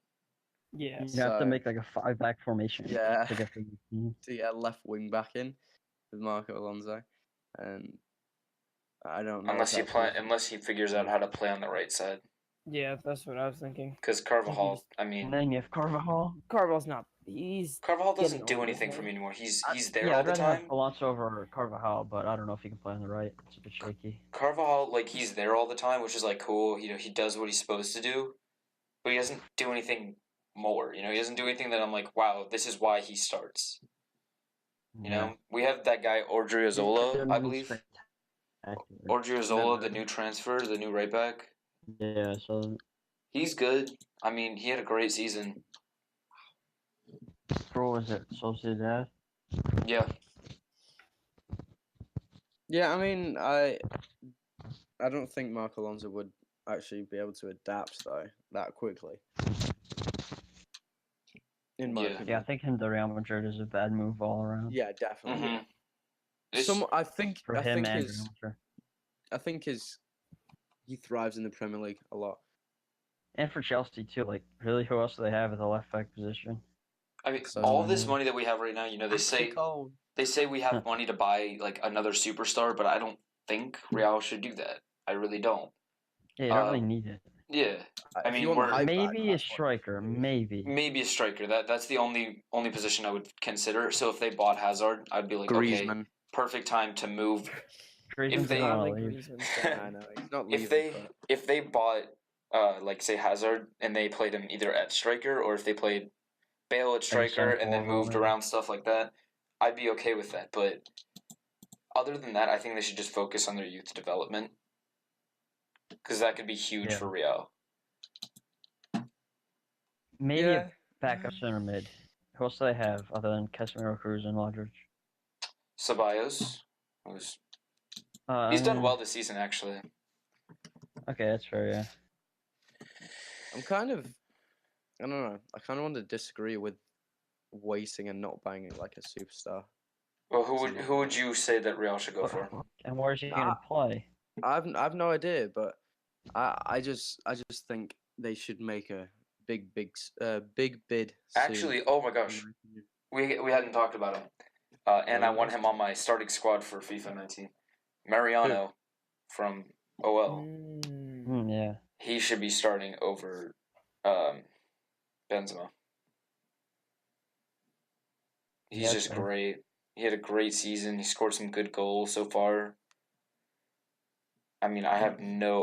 Yeah. You have to So- make like a 5-back formation Yeah. to get the team. To get a left wing back in with Marco Alonso, and I don't know. Unless he figures out how to play on the right side. Yeah, that's what I was thinking. Because Carvajal, I And mean, then you have Carvajal. Carval's not. He's Carvajal doesn't getting do older, anything for man. me anymore. He's there Yeah, all I'd the rather time. have Alonso over Carvajal, but I don't know if he can play on the right. It's a bit shaky. Carvajal, like, he's there all the time, which is like cool. You know, he does what he's supposed to do, but he doesn't do anything more. You know, he doesn't do anything that I'm like, wow, this is why he starts. You know, we have that guy Odriozola, I believe. Odriozola, the new transfer, the new right back. Yeah, so He's good. I mean, he had a great season. pro was it Sociedad? Yeah. Yeah, I mean, I don't think Marco Alonso would actually be able to adapt though that quickly. In my Yeah. opinion. Yeah, I think him to Real Madrid is a bad move all around. Yeah, definitely. Mm-hmm. It's, I think For I him think and his Real Madrid. I think he thrives in the Premier League a lot. And for Chelsea too. Like, really, who else do they have at the left back position? I mean, So- all this money that we have right now, you know, they say we have money to buy like another superstar, but I don't think Real should do that. I really don't. Yeah, you don't really need it. Yeah, I If mean, you want the we're- hype back, Maybe a that's what striker, you do. maybe. maybe a striker. That's the only position I would consider. So if they bought Hazard, I'd be like, okay, Griezmann. perfect time to move. Griezmann's they- not I gonna like leave. Griezmann's I down. know he's not If leaving. they bought like say Hazard and they played him either at striker or if they played Bale at striker center and then forward, moved maybe. around stuff like that, I'd be okay with that. But other than that, I think they should just focus on their youth development because that could be huge Yeah. for Real. Maybe Yeah. a backup center mid. Who else do they have other than Casemiro, Cruz, and Modric? Ceballos, he's done well this season actually. Okay, that's fair. Yeah. I'm kind of, I don't know. I kind of want to disagree with waiting and not buying it like a superstar. Well, who would you say that Real should go for? And where's he gonna play? I've no idea, but I just think they should make a big bid. soon. Actually, oh my gosh, we hadn't talked about him, and I want him on my starting squad for FIFA 19. Mariano from OL. Yeah. He should be starting over Benzema. He's Yeah, just fair. great. He had a great season. He scored some good goals so far. I mean, I have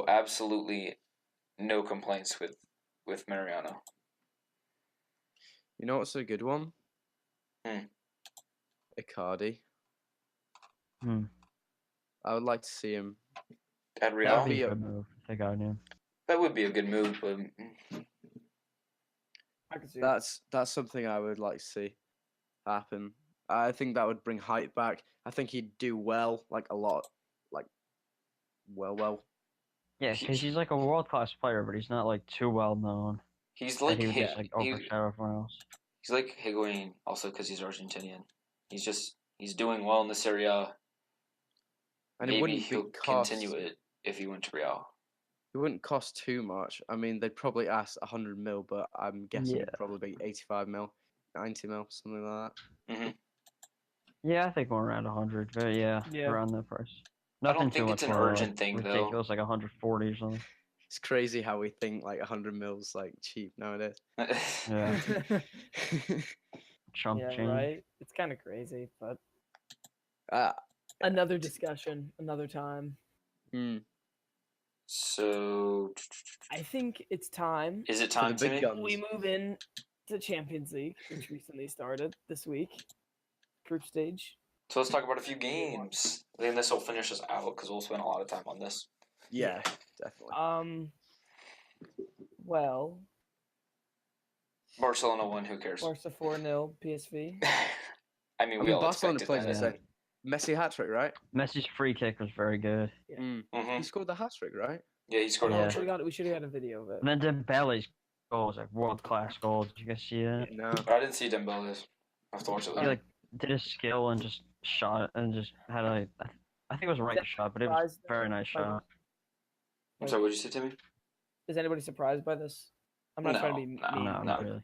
absolutely no complaints with Mariano. You know what's a good one? Hmm. Icardi. Hmm. I would like to see him. At Real, That'd be be a a- good move if they got him. that would be a good move, but I can see it. That's something I would like to see happen. I think that would bring hype back. I think he'd do well, like a lot, like well. Yeah, because he's like a world class player, but he's not like too well known he's that like he would just like overshadow everyone else. he's like Higuain also because he's Argentinian. He's doing well in the Serie A. And Maybe it wouldn't he'll be cost. continue it if he went to Real. It wouldn't cost too much. I mean, they'd probably ask 100 mil, but I'm guessing it'd Yeah. probably be 85 mil, 90 mil, something like that. Yeah, I think more around 100, but yeah, Yeah. around that price. I don't Nothing think too it's much an more, urgent like, thing, though. ridiculous, like 140 or something. It's crazy how we think like 100 mil's like cheap nowadays. Yeah, chump yeah, change. right. It's kind of crazy, but uh, another discussion, another time. mm, So, I think it's time is it For time the big Timmy? guns. we move in to Champions League, which recently started this week. Group stage. So let's talk about a few games. I think this will finish us out because we'll spend a lot of time on this. yeah, definitely. Well, Barcelona won. Who cares? Barca 4-0 PSV. I mean, I we mean, all Barcelona expected played that. this yeah. thing. Messi hat trick, right? Messi's free kick was very good. Mm. Hmm He scored the hat trick, right? Yeah, he scored a Yeah. hat trick. We should have got a video of it. And then Dembele's goal was like world class goal. Did you guys see that? No. I didn't see Dembele's. I have to watch it He later. like did a skill and just shot and just had a. I think it was a right shot, but it was Surprised a very nice by shot. I'm sorry, what did you say, Timmy? Is anybody surprised by this? I'm not trying to be mean. No, No, not really.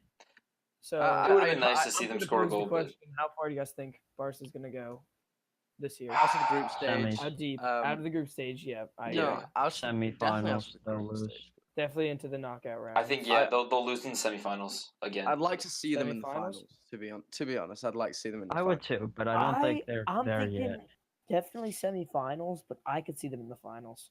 So It would've been nice to I'm see them gonna score a pose the goal, but- question, how far do you guys think Barca's gonna go this year? Out of the group Semis. stage. How deep? Um, Out of the group stage, yeah. I No, agree. out of- definitely out Semi-finals, of the they'll group lose. stage. Definitely into the knockout round. I think they'll lose in the semifinals again. I'd like to see them in the Semi-finals? finals. To be honest, I'd like to see them in the I would too, but I don't think they're I'm there thinking yet. definitely semifinals, but I could see them in the finals.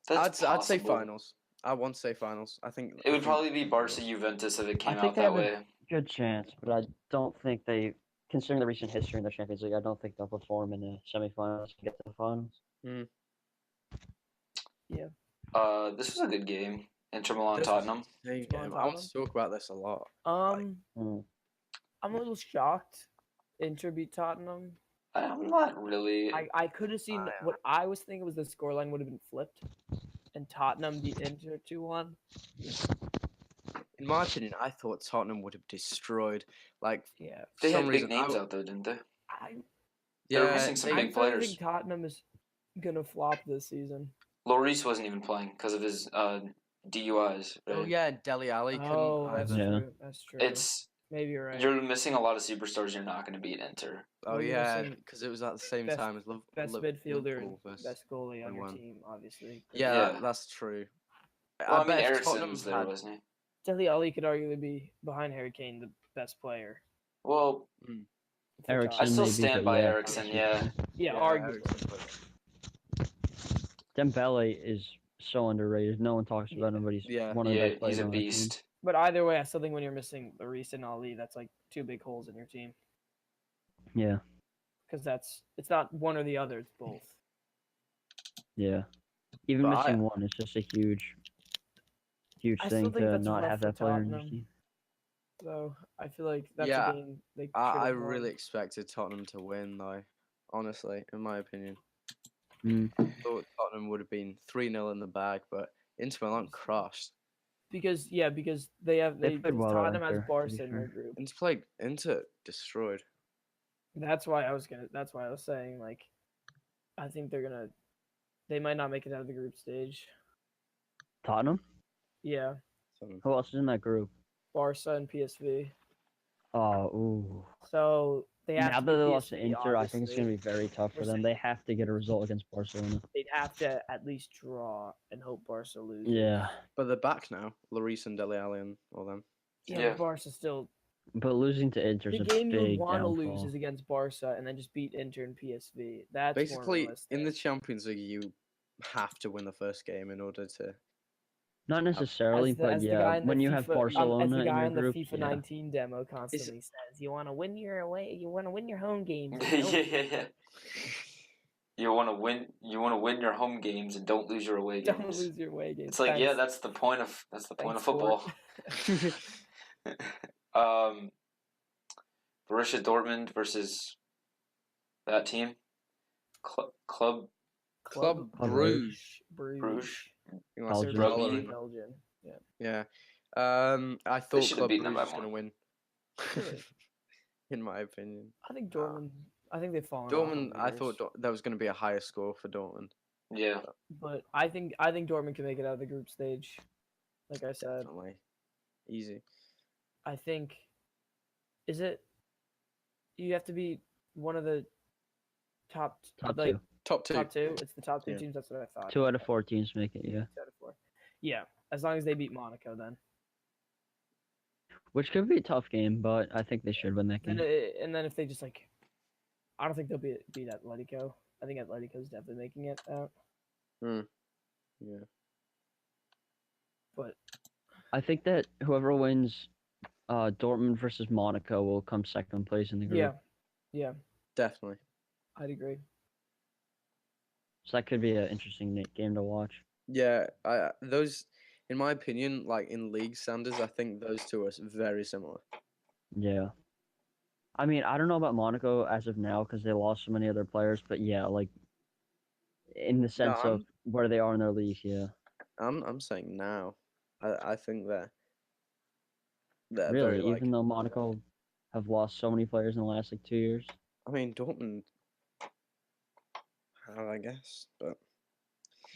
That's I'd say possible. finals. I want to say finals. I think It would probably be Barca Juventus if it came think out they that have a- way. Good chance, but I don't think they, considering the recent history in the Champions League, I don't think they'll perform in the semifinals to get to the finals. This was a good game. Inter Milan This Tottenham. Hey, Come on, I want to Tottenham. talk about this a lot. Mm. I'm a little shocked. Inter beat Tottenham. I'm not really. I could have seen what I was thinking was the scoreline would have been flipped, and Tottenham beat Inter 2-1. In my opinion, I thought Tottenham would have destroyed. Like, Yeah, They some had big reason, names I- out there, didn't they? I They were yeah, missing some they- I big really players. think Tottenham is gonna flop this season. Lloris wasn't even playing because of his DUIs. Oh right? yeah, Deli Ali. Oh, Couldn't that's either. Yeah. true. That's true. It's Maybe you're right. You're missing a lot of superstars. You're not going to beat Inter. Oh Well, you're yeah, missing because it was at the same best- time as Best midfielder and Liverpool versus best goalie on your 1-1. team, obviously. Yeah, Yeah. that's true. Well, I mean, bet if Ericsson Tottenham was there, had- wasn't he? Dele Alli could arguably be behind Harry Kane, the best player. Well, if we're Ericsson, I still maybe, stand but by yeah, Ericsson. Yeah, talking- Yeah, Yeah, arguably. Eriksen, but- Dembele is so underrated. No one talks about him, but he's Yeah. one of the yeah, best players he's a on our team. beast. But either way, I still think when you're missing Lloris and Ali, that's like two big holes in your team. Yeah, Because it's not one or the other, it's both. yeah. Even But missing one is just a huge I still thing think to that's not rough have for that player in your Tottenham. team. So I feel like that's Yeah, a game they I should've really won. expected Tottenham to win, though. Honestly, in my opinion, Mm. thought Tottenham would have been 3-0 in the bag, but Inter Milan crushed. because They they played well, Tottenham has Inter, to be Barca in their fair. group. Inter destroyed. That's why I was saying like I think they might not make it out of the group stage. Tottenham? Yeah. So, Who else is in that group? Barca and PSV. Oh, ooh. So they have Now to that they beat lost to PSV, Inter, I think it's going obviously. to be very tough for We're them. They have to get a result against Barcelona. They'd have to at least draw and hope Barca loses. Yeah, but they're back now. Lloris and Dele Alli and all them. Yeah, Yeah. but Barca still. but losing to Inter is The a game you big want to downfall. lose is against Barca and then just beat Inter and PSV. That's more Basically, in the realistic. Champions League, you have to win the first game in order to. Not necessarily, but as the yeah, guy in the when you have FIFA Barcelona as the in guy your in the group, FIFA yeah. 19 demo constantly says, "You want to win your home games. and yeah, don't yeah. You want to win. You want to win your home games and don't lose your away games. Don't lose your away games." It's like, yeah, Thanks. that's the point of Thanks, football. Borussia Dortmund versus that team, Club Club Bruges. Bruges. You must have Belgium. Dollar Rugby. in- Belgium. Yeah. I thought should have Club beaten them Bruges by was going to win. Really? In my opinion. I think Dortmund. I think they've fallen. off Dortmund, over I the thought years. there was going to be a higher score for Dortmund. Yeah, But I think Dortmund can make it out of the group stage. Like I said, Definitely. Easy. I think. Is it? You have to be one of the top. Top like, two. Top two. Top two. It's the top two Yeah. teams. That's what I thought. 2 out of 4 teams make it, yeah. 2 out of 4. Yeah, as long as they beat Monaco, then. Which could be a tough game, but I think they should win that game. And then if they just like, I don't think they'll beat Atletico. I think Atletico's definitely making it out. Yeah. But I think that whoever wins Dortmund versus Monaco will come second place in the group. yeah, Definitely. I'd agree. So that could be an interesting game to watch. Yeah, those, in my opinion, like in league standards, I think those two are very similar. Yeah. I mean, I don't know about Monaco as of now because they lost so many other players, but yeah, like in the sense of where they are in their league, yeah. I'm saying now. I think they're Really, very like. even though Monaco have lost so many players in the last like 2 years. I mean, Dortmund. I guess, but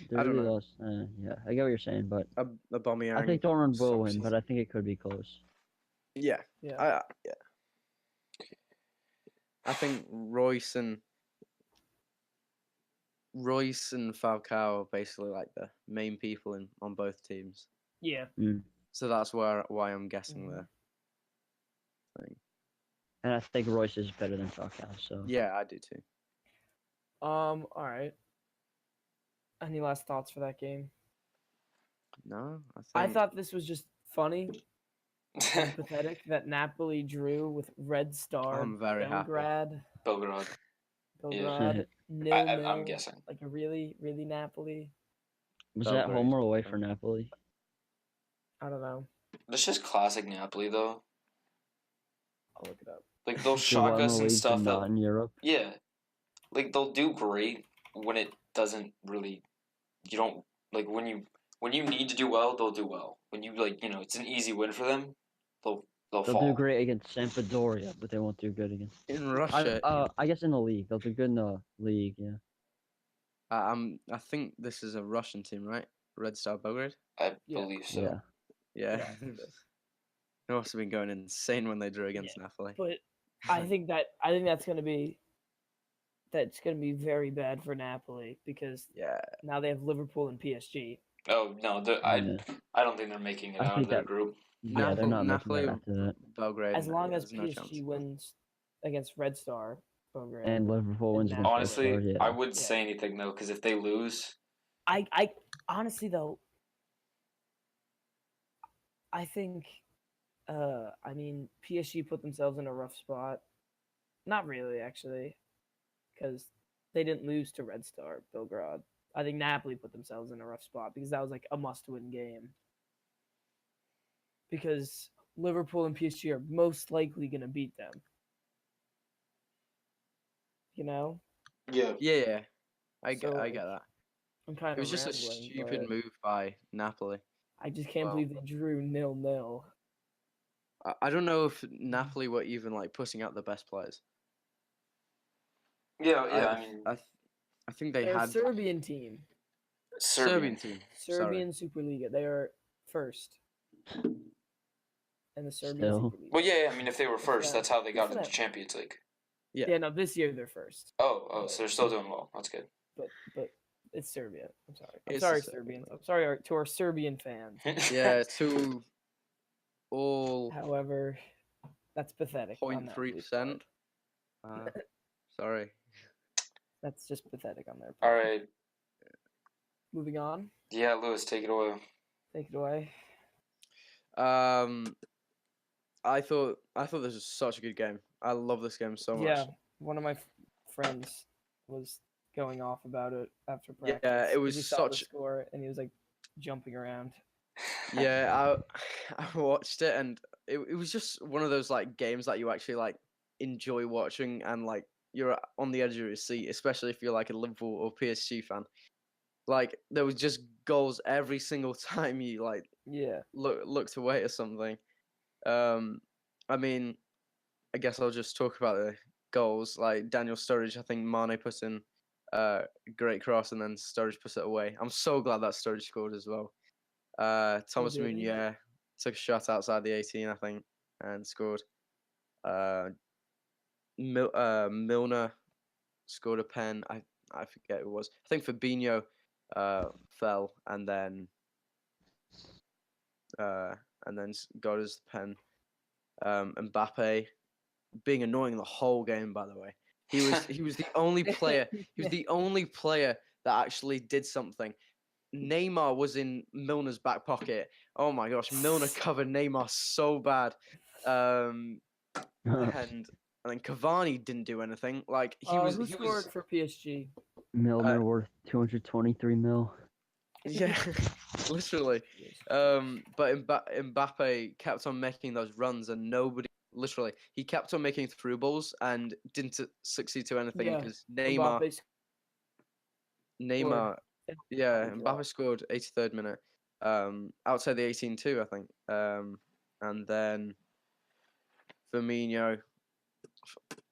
They I don't really know. lost. Yeah, I get what you're saying, but Aubameyang. I think Dortmund will sucks. win, but I think it could be close. Yeah, Yeah. yeah. I think Royce and Falcao are basically like the main people on both teams. Yeah. So that's why I'm guessing Mhm. there. And I think Royce is better than Falcao, so. Yeah, I do too. All right. Any last thoughts for that game? No, I thought this was just funny and pathetic that Napoli drew with Red Star. I'm very happy. Belgrade. Belgrade. Belgrade. Nil, I'm nil. guessing. Like a really Napoli. Was Belgrade, that home or away yeah. for Napoli? I don't know. That's just classic Napoli, though. I'll look it up. Like they'll They shock won the us and league, stuff. but not in Europe. Yeah, like they'll do great when it doesn't really. You don't like when you need to do well, they'll do well. When you it's an easy win for them. They'll They'll fall. do great against Sampdoria, but they won't do good against. in Russia. I guess in the league they'll do good in the league. Yeah. I think this is a Russian team, right? Red Star Belgrade. I Yeah. believe so. Yeah. Yeah. Yeah, I think it is. They must have been going insane when they drew against Napoli. But I think that's gonna be very bad for Napoli because Yeah, now they have Liverpool and PSG. Oh no, Yeah. I don't think they're making it I out think of their that- group. Yeah, they're not making Napoli, it after that. Belgrade. As long as there's no chance. PSG wins against Red Star, Belgrade, And Liverpool wins And against Red Honestly, Star, yeah. I wouldn't Yeah. say anything though, because if they lose, I honestly though, I think, I mean, PSG put themselves in a rough spot. Not really, actually, because they didn't lose to Red Star Belgrade. I think Napoli put themselves in a rough spot because that was like a must-win game. Because Liverpool and PSG are most likely gonna beat them. You know, yeah, Yeah, I So, get that. I'm kind It was of just a rambling, stupid but move by Napoli. I just can't Well- believe they drew 0-0. I don't know if Napoli were even like putting out the best players. yeah. I mean, I think they They're a had Serbian team. Serbian team. Serbian Superliga. They are first. And the Serbian Still. Superliga. Well, yeah. I mean, if they were first, Yeah, that's how they good got for into them. Champions League. Yeah. Yeah, no, this year they're first. So they're still doing well. That's good. But it's Serbia. I'm sorry. I'm It's sorry, the Serbian Serbians. I'm sorry to our Serbian fans. Yeah, to all However, that's pathetic. on 0.3%. Napoli's part. Sorry. That's just pathetic on their All part. right. Moving on. Yeah, Lewis, take it away. Take it away. I thought this was such a good game. I love this game so much. Yeah, one of my friends was going off about it after Yeah, practice. it 'cause was he saw the such- score and he was like jumping around. Yeah, I watched it and it was just one of those like games that you actually like enjoy watching and like you're on the edge of your seat, especially if you're like a Liverpool or PSG fan. Like there was just goals every single time you like Yeah. looked away or something. I mean, I guess I'll just talk about the goals. Like Daniel Sturridge, I think Mane put in a great cross and then Sturridge put it away. I'm so glad that Sturridge scored as well. Thomas did he? Meunier took a shot outside the 18, I think, and scored. Milner scored a pen. I forget who it was. I think Fabinho fell and then got his pen. Mbappe being annoying the whole game, by the way. He was the only player. He was the only player that actually did something. Neymar was in Milner's back pocket. Oh my gosh, Milner covered Neymar so bad. And then Cavani didn't do anything. Like Who scored for PSG? Milner worth 223 mil. Yeah, literally. But Mbappe kept on making those runs, and he kept on making through balls and didn't succeed to anything Yeah, because Neymar, yeah, Mbappe Mbappe scored 83rd minute, outside the 18 too, I think. And then Firmino,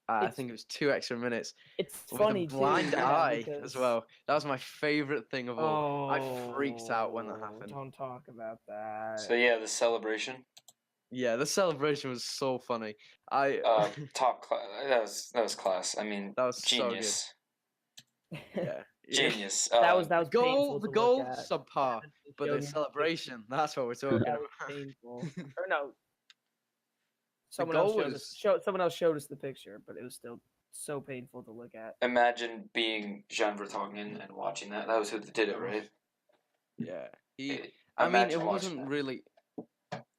I think it was 2 extra minutes. It's With funny a blind too, yeah, eye because- as well. That was my favorite thing of all. I freaked out when that Oh, happened. Don't talk about that. So yeah, the celebration. Yeah, the celebration was so funny. Top class. That was class. I mean, That was so good. genius. Yeah, Genius. that was painful the to goal look at. subpar, but Showed the me celebration, that's what we're talking that about. was painful. Or no, someone else goal showed was- us. Someone else showed us the picture, but it was still so painful to look at. Imagine being Jean Vertonghen and watching that. That was who did it, right? Yeah, I mean, Imagine it watching wasn't that. really.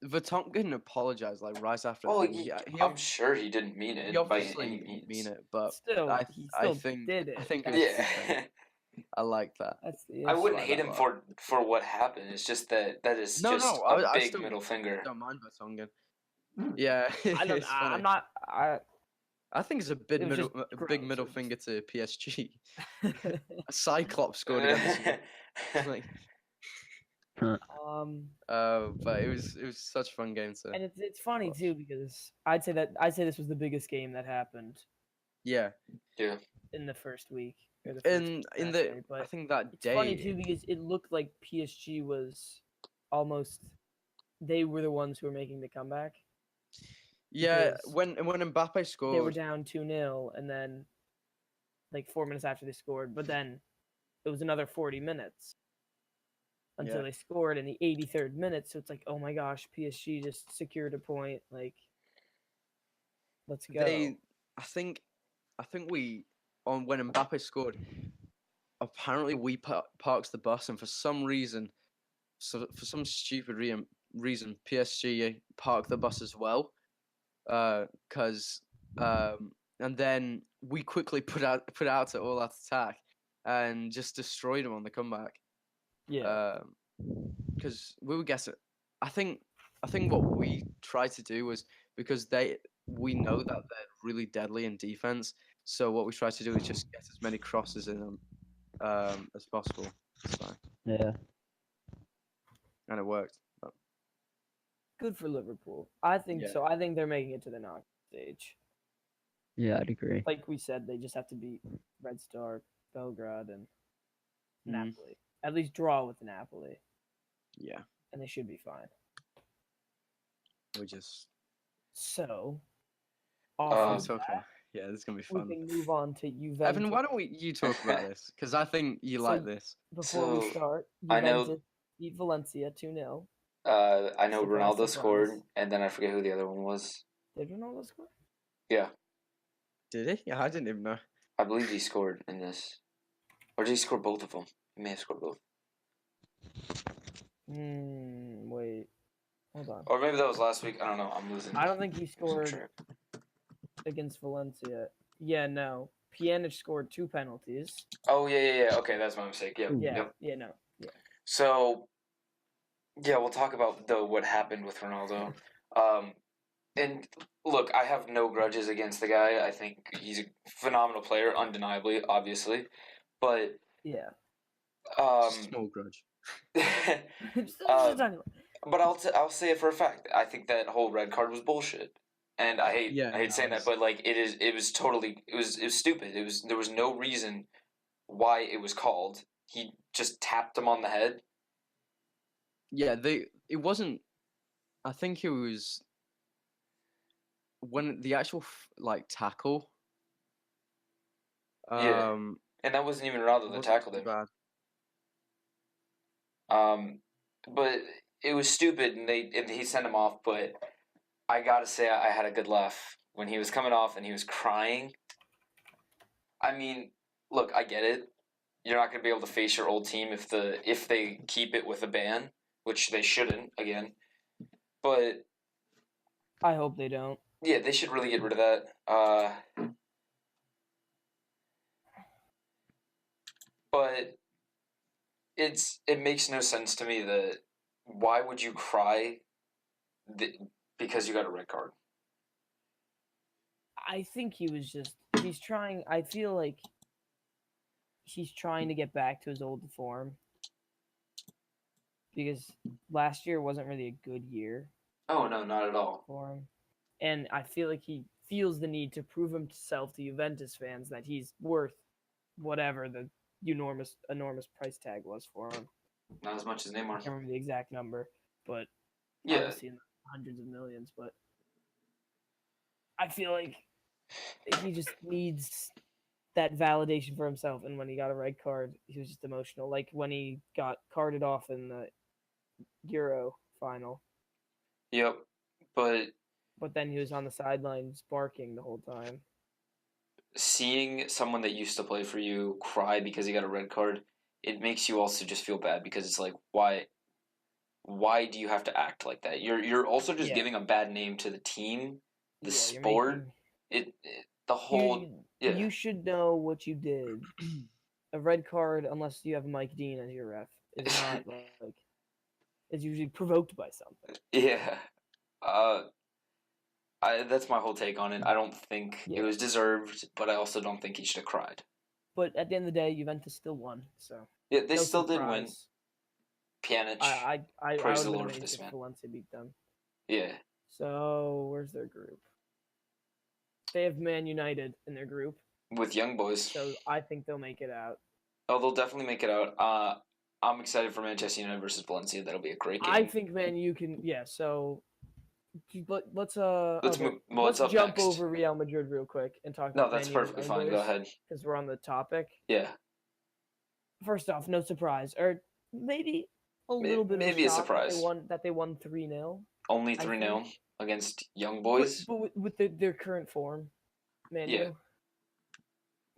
Vertonghen apologized like right after. Oh, the thing. I'm sure he didn't mean he it by obviously any didn't means. mean it, but Still, I he still think did it. I think it That's- was Yeah. funny. I like that. That's the I issue. wouldn't like hate that him a lot. for what happened. It's just that is No, just no, a I big still middle finger. don't mind Vertonghen. Yeah, I don't. it's funny. I'm not. I think it's a big It was middle, just a big gross, middle it was finger to PSG. A Cyclops scored against them. Like, but it was such a fun game to. and it's funny too because I'd say this was the biggest game that happened Yeah, in the first week. Or the first in week, in I'd the say, I but think that it's day. funny too because it looked like PSG was almost they were the ones who were making the comeback. Yeah, because when Mbappe they were scored, down 2-0, and then like 4 minutes after they scored, but then it was another 40 minutes until Yeah. they scored in the 83rd minute. So it's like, oh my gosh, PSG just secured a point. Like, let's go. I think we on when Mbappe scored. Apparently, we parks the bus, and for some reason, for some stupid reason, PSG parked the bus as well. And then we quickly put out to all out attack and just destroyed them on the comeback. Yeah. Because we were guessing. I think what we tried to do was because we know that they're really deadly in defense. So what we tried to do is just get as many crosses in them as possible. So, Yeah. and it worked. But, Good for Liverpool. I think Yeah. so. I think they're making it to the knockout stage. Yeah, I'd agree. Like we said, they just have to beat Red Star, Belgrade, and Napoli. At least draw with Napoli, yeah, and they should be fine. we just. So, Um, off It's of okay. that, Yeah, this is gonna be we fun. can move on to Juventus. Evan, why don't you talk about this? Because I think you So- like this. Before we So, start, I know- Juventus beat Valencia 2-0. I know Surprise, Ronaldo surprise. scored, and then I forget who the other one was. Did Ronaldo score? Yeah, Did he? Yeah, I didn't even know. I believe he scored in this. Or did he score both of them? He may have scored both. Wait. Hold on. Or maybe that was last week. I don't know. I'm losing. I don't think he scored track. against Valencia. Yeah, no. Pjanic scored 2 penalties. Oh, yeah. Okay, that's my mistake. Yeah. Yeah, Yep. yeah, no. So, yeah, we'll talk about what happened with Ronaldo. And look, I have no grudges against the guy. I think he's a phenomenal player, undeniably, obviously. But Yeah. Small grudge. Just Um, talking about- but I'll say it for a fact. I think that whole red card was bullshit, and I hate saying that, but like it was stupid. There was no reason why it was called. He just tapped him on the head. Yeah, it wasn't. I think it was when the actual tackle. Yeah, and that wasn't even Ronaldo that wasn't tackled too him. bad. But it was stupid, and he sent him off. But I gotta say, I had a good laugh when he was coming off and he was crying. I mean, look, I get it. You're not gonna be able to face your old team if they keep it with a ban, which they shouldn't again. But I hope they don't. yeah, they should really get rid of that. But it makes no sense to me that why would you cry because you got a red card? I think he's trying. I feel like he's trying to get back to his old form because last year wasn't really a good year Oh no, not at all. for him, and I feel like he feels the need to prove himself to Juventus fans that he's worth whatever the enormous price tag was for him. Not as much as I Neymar. can't remember the exact number, but Yeah, obviously in the hundreds of millions. But I feel like he just needs that validation for himself. And when he got a red card, he was just emotional. Like when he got carded off in the Euro final, yep. But but then he was on the sidelines barking the whole time. seeing someone that used to play for you cry because he got a red card, it makes you also just feel bad because it's like why do you have to act like that? You're also just Yeah. giving a bad name to the team, the Yeah, you're sport. making- The whole yeah. You should know what you did. A red card, unless you have Mike Dean as your ref, is not like it's usually provoked by something. Yeah. That's my whole take on it. I don't think it Yeah. was deserved, but I also don't think he should have cried. But at the end of the day, Juventus still won. So Yeah, they no still did win. surprise. Pjanic. I Praise would the have Lord been for this amazed if man. Valencia beat them. Yeah. So where's their group? They have Man United in their group, With young boys. so I think they'll make it out. Oh, they'll definitely make it out. I'm excited for Manchester United versus Valencia. That'll be a great game. I think Man U can. Yeah. So But let's Let's okay, move. What's let's up jump next? over Real Madrid real quick and talk No, about that's Man U and perfectly Young fine. Go Boys ahead. because we're on the topic. Yeah, First off, no surprise, or maybe a little bit of maybe a a shock surprise. that they won 3-0. Only I 3-0 think. against Young But Boys. with their current form, Man Yeah. U,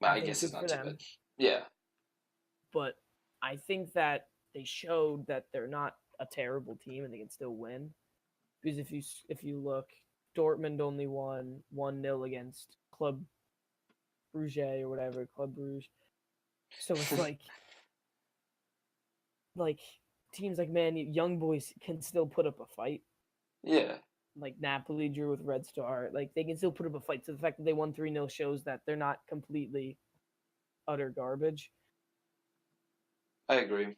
I think guess good it's for not too them. bad. Yeah, But I think that they showed that they're not a terrible team and they can still win. Because if you look, Dortmund only won 1-0 against Club Brugge or whatever, Club Bruges. So it's like teams like Man U, Young Boys can still put up a fight. yeah. Like Napoli drew with Red Star, like they can still put up a fight. So the fact that they won 3-0 shows that they're not completely utter garbage. I agree.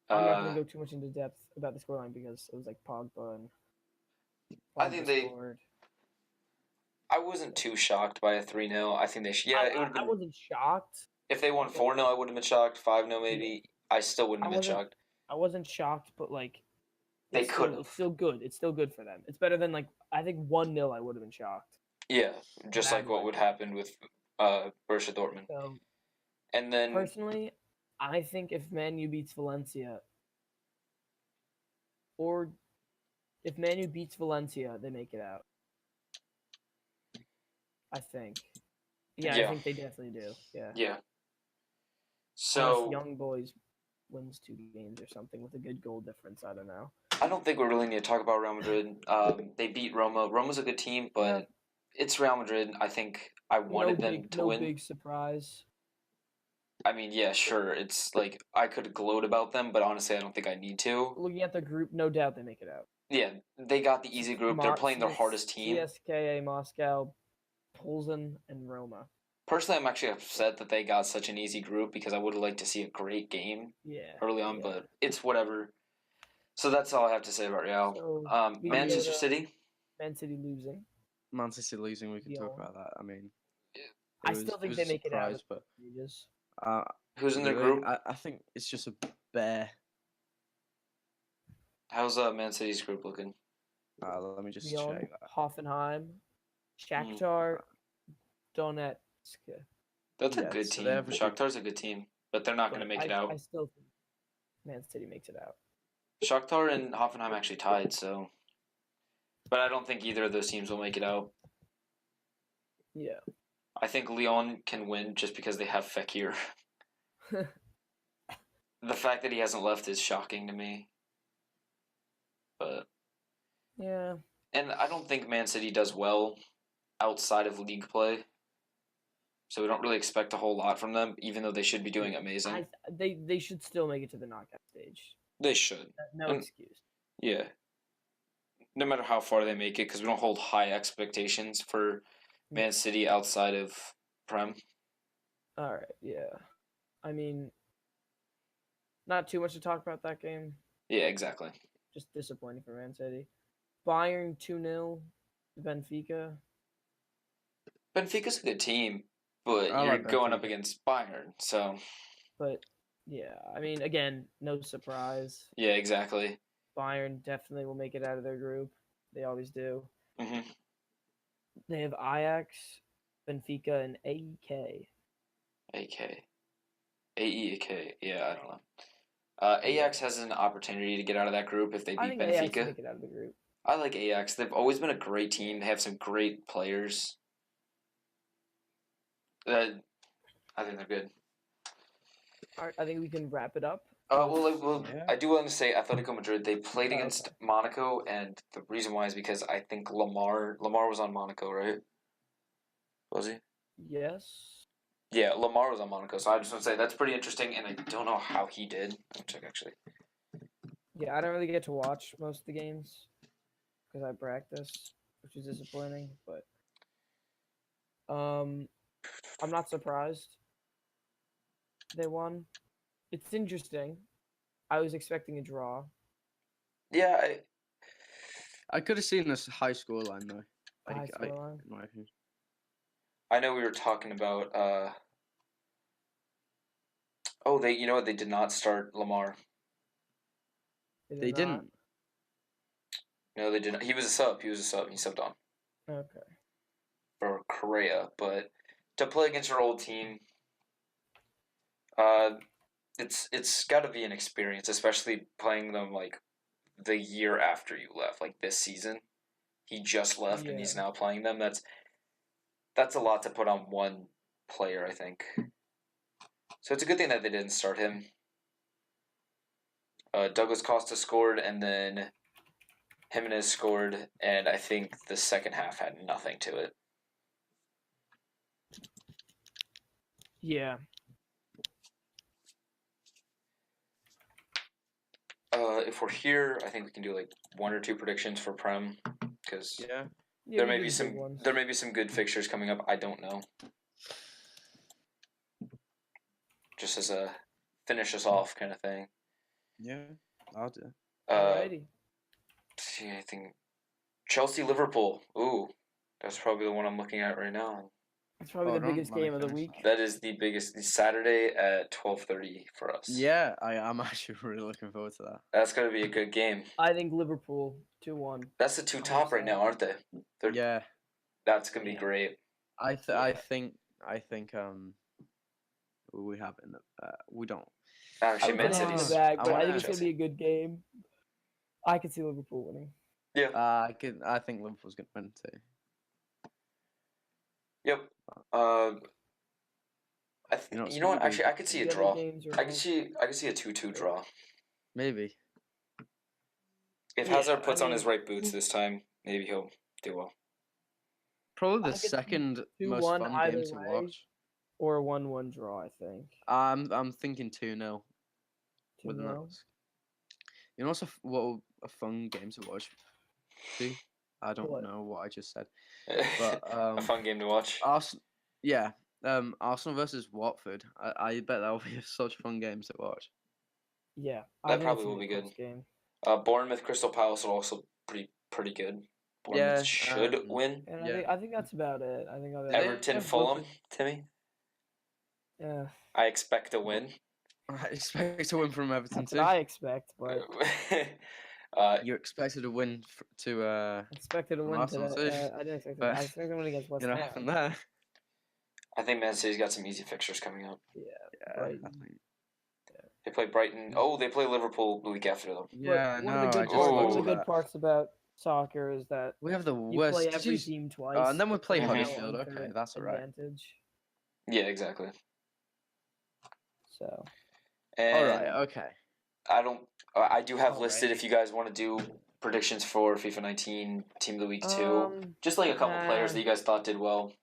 I'm not gonna go too much into depth about the scoreline because it was like Pogba and I think they. scored. I wasn't too shocked by a 3-0. I think they should. Yeah, it would have I been. wasn't shocked. If they won 4-0, I would have been shocked. 5-0 maybe. I still wouldn't I have been wasn't shocked. I wasn't shocked, but like They it's could still, have. it's still good. It's still good for them. It's better than like I think 1-0 I would have been shocked. Yeah, just Bad like what way. would happen with Borussia Dortmund. So And then personally, I think if Man U beats Valencia, or if Man U beats Valencia, they make it out. I think. Yeah, Yeah. I think they definitely do. Yeah. yeah. Unless So Young Boys wins 2 games or something with a good goal difference. I don't know. I don't think we really need to talk about Real Madrid. They beat Roma. Roma's a good team, but Yeah. it's Real Madrid. I think I wanted them to win. No big surprise. I mean, yeah, sure. It's like I could gloat about them, but honestly, I don't think I need to. Looking at the group, no doubt they make it out. Yeah, they got the easy group. They're playing their hardest team. CSKA Moscow, Polzin, and Roma. Personally, I'm actually upset that they got such an easy group because I would have liked to see a great game Yeah. early on, yeah. but it's whatever. So that's all I have to say about Real. So, we can go Manchester to City. Man City losing. Man City losing, we can talk Lyon. about that. I mean, I still think they make it out. but Stages. Who's in their really, group? I think it's just a bare. How's Man City's group looking? Let me just Lyon, check that. Hoffenheim, Shakhtar, Donetsk. That's a Yeah, good so team. they have a good- Shakhtar's a good team, but they're not going to make it out. I still think Man City makes it out. Shakhtar and Hoffenheim actually tied, so. But I don't think either of those teams will make it out. Yeah. I think Lyon can win just because they have Fekir. The fact that he hasn't left is shocking to me. But Yeah. and I don't think Man City does well outside of league play. So we don't really expect a whole lot from them, even though they should be doing amazing. They should still make it to the knockout stage. They should. No And- excuse. Yeah. No matter how far they make it, because we don't hold high expectations for Man City outside of Prem. All right. Yeah. I mean, not too much to talk about that game. Yeah, exactly. Just disappointing for Man City. Bayern 2-0. Benfica. Benfica's a good team, but I you're like going up Benfica. against Bayern, so But yeah, I mean, again, no surprise. yeah, exactly. Bayern definitely will make it out of their group. They always do. hmm They have Ajax, Benfica, and AEK. AK. AEK. Yeah, I don't know. Ajax has an opportunity to get out of that group if they I beat think Ajax will Benfica. make it out of the group. I like Ajax. They've always been a great team. They have some great players. I think they're good. All right, I think we can wrap it up. Yeah. I do want to say Atletico Madrid. They played Oh, against Monaco, and the reason why is because I think Lamar was on Monaco, right? Was he? Yes. Yeah, Lamar was on Monaco. So I just want to say that's pretty interesting, and I don't know how he did. I'll check actually. Yeah, I don't really get to watch most of the games because I practice, which is disappointing. But I'm not surprised they won. It's interesting. I was expecting a draw. Yeah, I could have seen this high score line though. High scoreline. In my opinion. I know we were talking about. Oh, you know what? They did not start Lamar. They didn't. No, they didn't. He was a sub. He subbed on Okay. for Correa, but to play against your old team, it's got to be an experience, especially playing them like the year after you left, like this season. He just left and he's Yeah. now playing them. That's a lot to put on one player, I think. So it's a good thing that they didn't start him. Douglas Costa scored, and then Jimenez scored, and I think the second half had nothing to it. Yeah. If we're here, I think we can do like 1 or 2 predictions for Prem, because Yeah. Yeah, there we may do be good some ones. there may be some good fixtures coming up. I don't know. Just as a finish us off kind of thing. Yeah. I'll do. Alrighty. See, I think Chelsea Liverpool. Ooh, that's probably the one I'm looking at right now. It's probably Hold the on, biggest let me game of the finish week. That is the biggest. It's Saturday at 12:30 for us. Yeah, I'm actually really looking forward to that. That's gonna be a good game. I think Liverpool 2-1. That's the two top right now, aren't they? They're, Yeah. That's gonna be Yeah. great. I Yeah. think we have it in the we don't. Actually, I'm Man putting it in the City's. bag, I but I wanna think it's Chelsea. gonna be a good game. I can see Liverpool winning. Yeah. I think Liverpool's gonna win too. Yep. You know, You know what? Actually, I could see a The other draw. games are I could both- see a 2-2 draw. Maybe. If Yeah, Hazard I puts on mean- his right boots this time, maybe he'll do well. Probably I the could see second most 2-1 fun either game to way. watch. Or a 1-1 draw, I think. I'm thinking 2-0. 2-0. You know what's what a fun game to watch? See? I don't What? know what I just said. But A fun game to watch. Arsenal, yeah. Arsenal versus Watford. I bet that will be such a fun game to watch. Yeah. That I think probably it's will gonna be a good. close Game. Bournemouth Crystal Palace will also pretty good. Bournemouth Yeah, should win. And Yeah. I think that's about it. I think other Everton they're Fulham, closer- Timmy. Yeah. I expect a win. I expect to win from Everton That's too. what I expect, but You expected a win to I expected to From win Arsenal today. too. I didn't expect But I expected to win against West you know Ham. what happened there. I think Man City's got some easy fixtures coming up. Yeah, Brighton. I think. They play Brighton. Oh, they play Liverpool the week after them. But Yeah, one no, of the I good just parts, one of looked the at good that. parts about soccer is that We have the you worst. play Did every you team twice. and then we play Mhm. Huddersfield. Okay, that's alright. Advantage. Yeah, exactly. So And Alright, okay. I do have listed Alrighty. if you guys want to do predictions for FIFA 19 Team of the Week 2. Just like a couple players that you guys thought did well.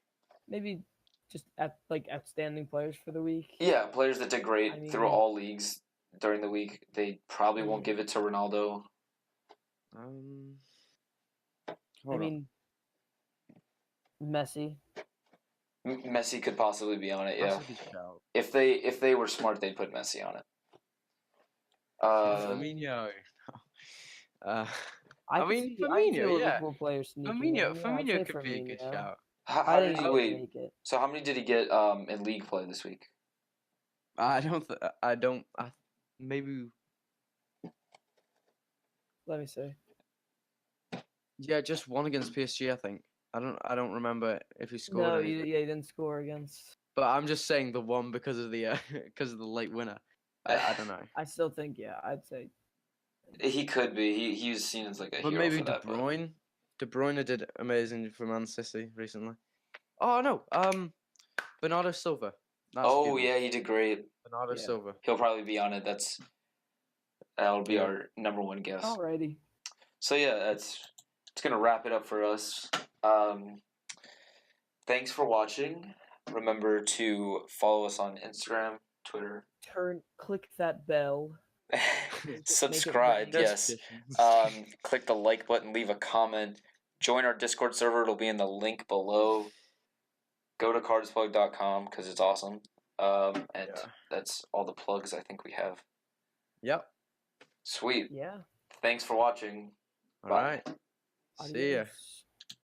maybe just outstanding players for the week. Yeah, players that did great I through mean- all leagues during the week. They probably won't give it to Ronaldo. I Hold on. mean, Messi. Messi could possibly be on it. That's Yeah, a good shout. if they were smart, they'd put Messi on it. Firmino. I mean, I could Firmino, see a yeah. Liverpool player sneaking in. Yeah, I'd Firmino say could be a good Firmino. shout. how I did think he he would wait? make it. So how many did he get in league play this week? Maybe. Let me see. Yeah, just one against PSG. I think. I don't remember if he scored. No, anything. he didn't score against. But I'm just saying the one because of the because of the late winner. I don't know. I still think, yeah, I'd say. He could be. He was seen as like a But hero maybe for De that. But Bruyne. De Bruyne did amazing for Man City recently. Oh no, Bernardo Silva. That's a good oh one. yeah, he did great. Bernardo Yeah. Silva. He'll probably be on it. That'll be Yeah. our number one guess. Alrighty. So yeah, it's gonna wrap it up for us. Thanks for watching. Remember to follow us on Instagram, Twitter, Click that bell. subscribe. ring. Yes. Click the like button. Leave a comment. Join our Discord server. It'll be in the link below. Go to cardsplug.com because it's awesome. And Yeah. that's all the plugs I think we have. Yep. Sweet. Yeah. Thanks for watching. All Bye. right. See ya. Adios.